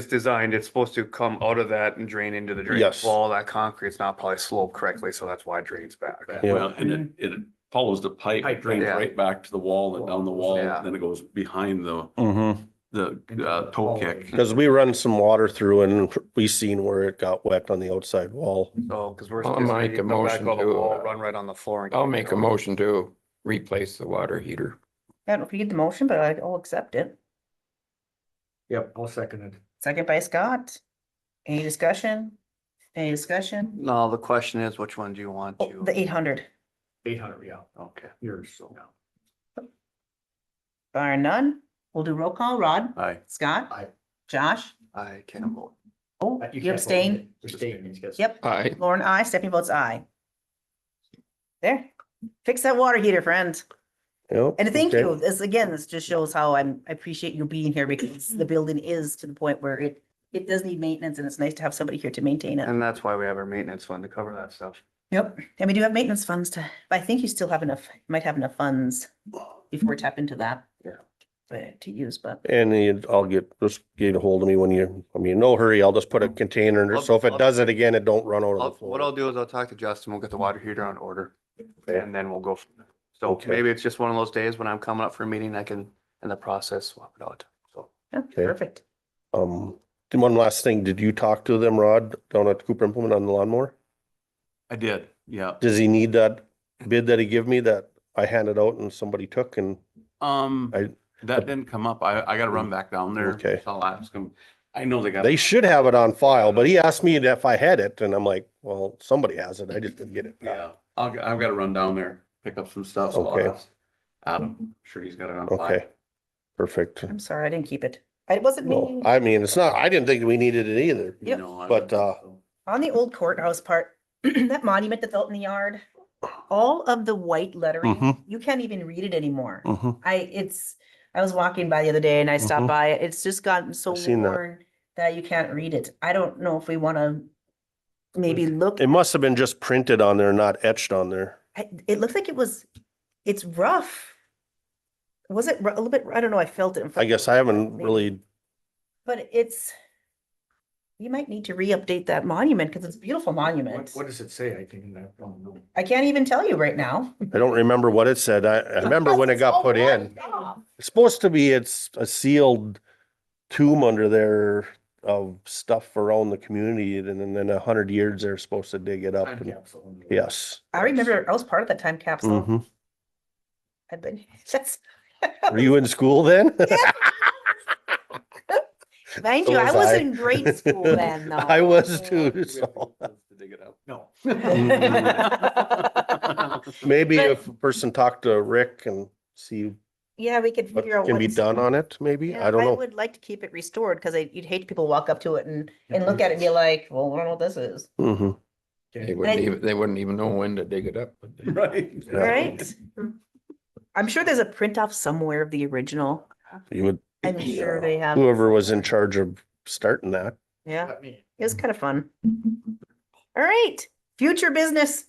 designed, it's supposed to come out of that and drain into the drain. Yes. Well, that concrete's not probably sloped correctly, so that's why it drains back. Yeah. Well, and it follows the pipe, Pipe, it drains yeah. right back to the wall and down the wall, Yeah. and then it goes behind the Mm-hmm. toe kick. Cause we run some water through and we seen where it got wet on the outside wall. So, because we're. I'll make a come back motion out the to, wall, Run right on the floor. and I'll kick make it a out. motion to replace the water heater. I don't read the motion, but I'll accept it. Yep, I'll second it. Second by Scott. Any discussion? Any discussion? No, the question is, which one do you want Oh, to? the 800. 800, yeah, Okay. yours, so. Bar none, we'll do roll call. Rod, Aye. Scott, Aye. Josh. I can't vote. Oh, You you can't vote. abstain? Abstain, yes. Yep. Aye. Lauren, I. Stephanie votes aye. There, fix that water heater, friend. Yep. And thank okay. you. This just shows how I appreciate you being here because the building is to the point where it does need maintenance and it's nice to have somebody here to maintain it. And that's why we have our maintenance fund to cover that stuff. Yep, and we do have maintenance funds but I think you still have enough, might have enough funds before we tap into that. Yeah. To use, but And just get a hold of me no hurry. I'll just put a container in there. So if it does it again, it don't run out on the What I'll floor. do is I'll talk to Justin, we'll get the water heater on order, Okay. and then we'll go from there. So Okay. maybe it's just one of those days when I'm coming up for a meeting, I can, in the process, swap it out, so. yeah, perfect. Then one last thing. Did you talk to them, Rod, down at Cooper Implement on the lawnmower? I did, yeah. Does he need that bid that he gave me that I handed out and somebody took and That didn't come up. I gotta run back down there. Okay. So I'll ask him. I know they got. they should have it on file, but he asked me if I had it and I'm like, well, somebody has it. I just didn't get it. Yeah, I've gotta run down there, pick up some stuff. So I'll Okay. ask Adam, I'm sure he's got it on file. Okay. Perfect. I'm sorry, I didn't keep it. It wasn't No, me. I mean, I didn't think we needed it either. Yep. No, I But, wouldn't, so. On the old courthouse part, that monument that's out in the yard, all of the white lettering, Mhm. you can't even read it anymore. Mhm. I was walking by the other day and I stopped Mhm. by it. It's just gotten so I've seen that. worn that you can't read it. I don't know if we wanna maybe look, It must have been just printed on there, not etched on there. it looks like it's rough. Was it a little bit, I don't know, I felt it. I guess I haven't really, But We might need to re-update that monument because it's a beautiful monument. What does it say? I think, I don't know. I can't even tell you right now. I don't remember what it said. I remember when it got put in. It's supposed to be, it's a sealed tomb under there of stuff around the community, and then in 100 years, they're supposed to dig it up. Time and- capsule. Yes. I remember I was part of that time capsule. Mhm. I've been, that's. Were you in school then? Mind So you, I was was I. in grade school then, though. I was too, so Dig it up. No. maybe But- if a person talked to Rick and see Yeah, we could what figure out can be what's. done on it, maybe? Yeah, I don't know. would like to keep it restored because you'd hate people walk up to it and look at it and be like, well, I don't know what this is. Mhm. They wouldn't even know when to dig it up. but they- Right. Yeah. Right? I'm sure there's a print off somewhere of the original. You would, I'm sure they have. whoever was in charge of starting that. Yeah, Not me. it was kind of fun. All right, future business.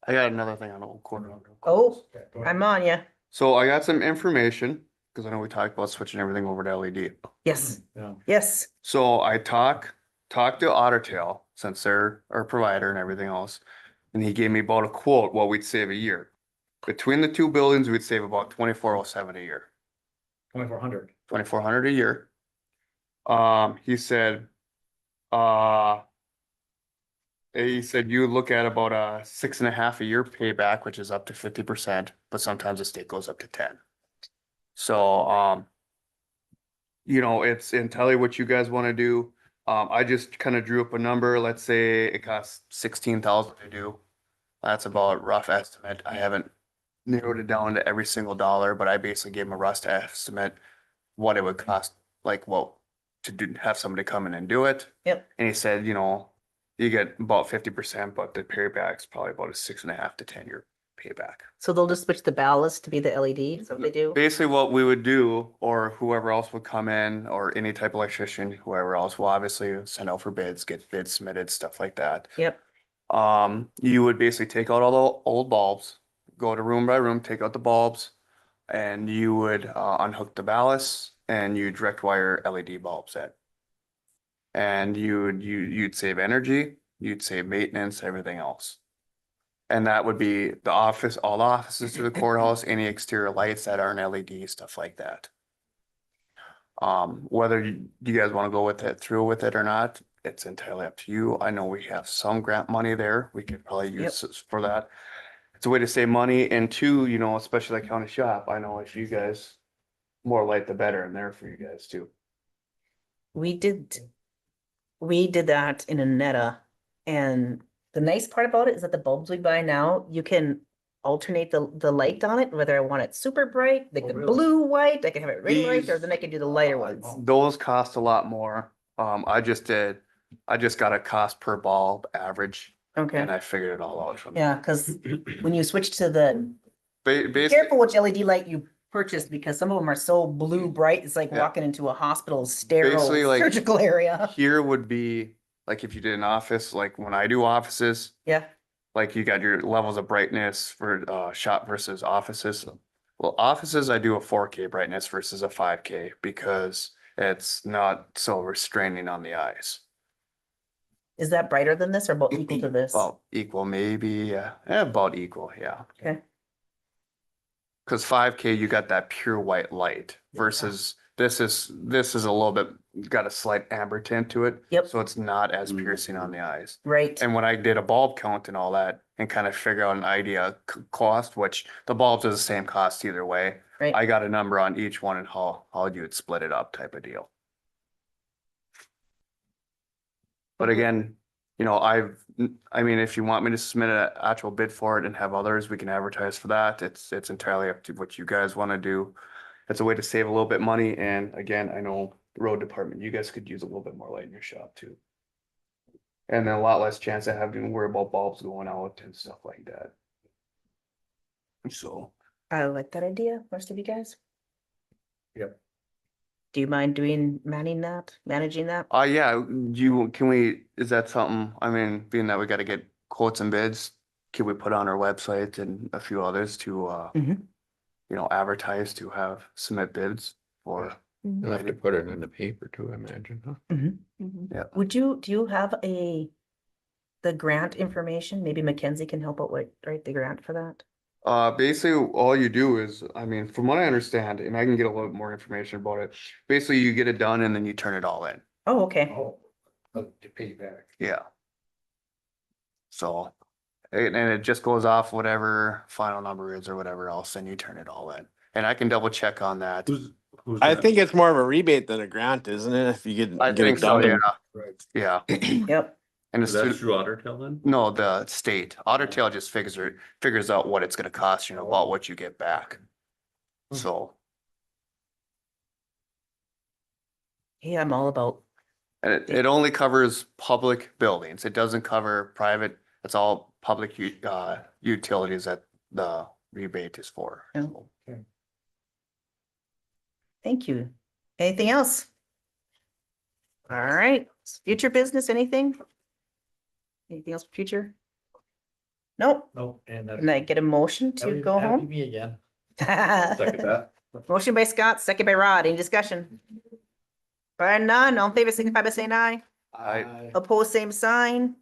I got another thing on Old Quarter. Oh, Okay, go ahead. I'm on ya. So I got some information, because I know we talked about switching everything over to LED. Yes, Yeah. yes. So I talked to Otter Tail, since they're our provider and everything else. And he gave me about a quote, what we'd save a year. Between the two buildings, we'd save about 2,407 a year, 2,400. 2,400 a year. He said, you look at about a 6.5 a year payback, which is up to 50%, but sometimes the state goes up to 10. So, it's entirely what you guys want to do. I just kind of drew up a number. Let's say it costs 16,000 to do. That's about a rough estimate. I haven't narrowed it down to every single dollar, but I basically gave him a rough estimate what it would cost, like have somebody come in and do it. Yep. And he said, you get about 50%, but the payback's probably about a 6.5 to 10 year payback. So they'll just switch the ballast to be the LED, is that what they do? Basically what we would do, or whoever else would come in, or any type of electrician, whoever else will obviously send out for bids, get bids submitted, stuff like that. Yep, You would basically take out all the old bulbs, go to room by room, take out the bulbs, and you would unhook the ballast and you direct wire LED bulbs in. And you'd save energy, you'd save maintenance, everything else. And that would be the office, all the offices to the courthouse, any exterior lights that aren't LED, stuff like that. Whether you guys want to go through with it or not, it's entirely up to you. I know we have some grant money there. We could probably use this for that. It's a way to save money, and two, especially like county shop, I know if you guys, more light the better in there for you guys too. we did that in a Netta. And the nice part about it is that the bulbs we buy now, you can alternate the light on it, whether I want it super bright, like Oh, the really? blue, white, I can have it ring light, or These- then I can do the lighter ones. Those cost a lot more. I just got a cost per bulb average, and Okay, I figured it all out from. yeah, because when you switch to the, be Basically, careful which LED light you purchase, because some of them are so blue bright, it's like Yeah. walking into a hospital sterile Basically, like, surgical area. here would be, like if you did an office, like when I do offices, Yeah, like you got your levels of brightness for shop versus offices. Well, offices, I do a 4K brightness versus a 5K because it's not so restraining on the eyes. is that brighter than this or about equal to this? About equal, maybe, about equal, yeah. Okay, Cause 5K, you got that pure white light versus this is a little bit, got a slight amber tint to it. Yep. So it's not as piercing on the eyes. right, And when I did a bulb count and all that and kind of figure out an idea cost, which the bulbs are the same cost either way. right. I got a number on each one and how you would split it up type of deal. But again, I mean, if you want me to submit an actual bid for it and have others, we can advertise for that. It's entirely up to what you guys want to do. It's a way to save a little bit money. And again, I know the road department, you guys could use a little bit more light in your shop too. And then a lot less chance of having to worry about bulbs going out and stuff like that. So, I like that idea, most of you guys. Yep. Do you mind managing that? yeah, is that something, I mean, being that we got to get quotes and bids, can we put on our website and a few others to, Mhm. advertise to submit bids or? You'll have to put it in the paper too, I imagine, huh? Mhm. Do you have the grant information? Maybe Mackenzie can help out with, write the grant for that? Basically, all you do is, I mean, from what I understand, and I can get a little bit more information about it. Basically, you get it done and then you turn it all in. Oh, okay. Oh, to pay back. Yeah. So, and it just goes off whatever final number is or whatever else, and you turn it all in. And I can double check on that. Who's I that? think it's more of a rebate than a grant, isn't it? If you I get think it so, done. yeah. Yep. And the Is that student, through Otter Tail then? no, the state, Otter Tail just figures out what it's gonna cost, you know, about what you get back. So, Yeah, I'm all about, and it only covers public buildings. It doesn't cover private. It's all public utilities that the rebate is for. Yeah. So, thank you. Anything else? All right, future business, anything? Anything else for future? Nope. No, and Can I get a motion to go happy home? me again. Second that. Motion by Scott, second by Rod. Any discussion? By none, all in favor, signify by saying aye. Opposed, same sign.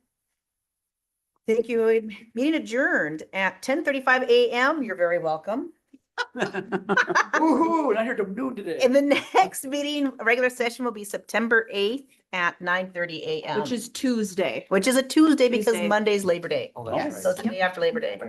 Thank you. Meeting adjourned at 10:35 a.m. You're very welcome. Woohoo, not here till noon today. And the next meeting, regular session will be September 8th at 9:30 a.m. Which is Tuesday. Which is a Tuesday because Tuesday. Monday's Labor Day. Oh, that's Yes, right. so it's the day after Labor Day.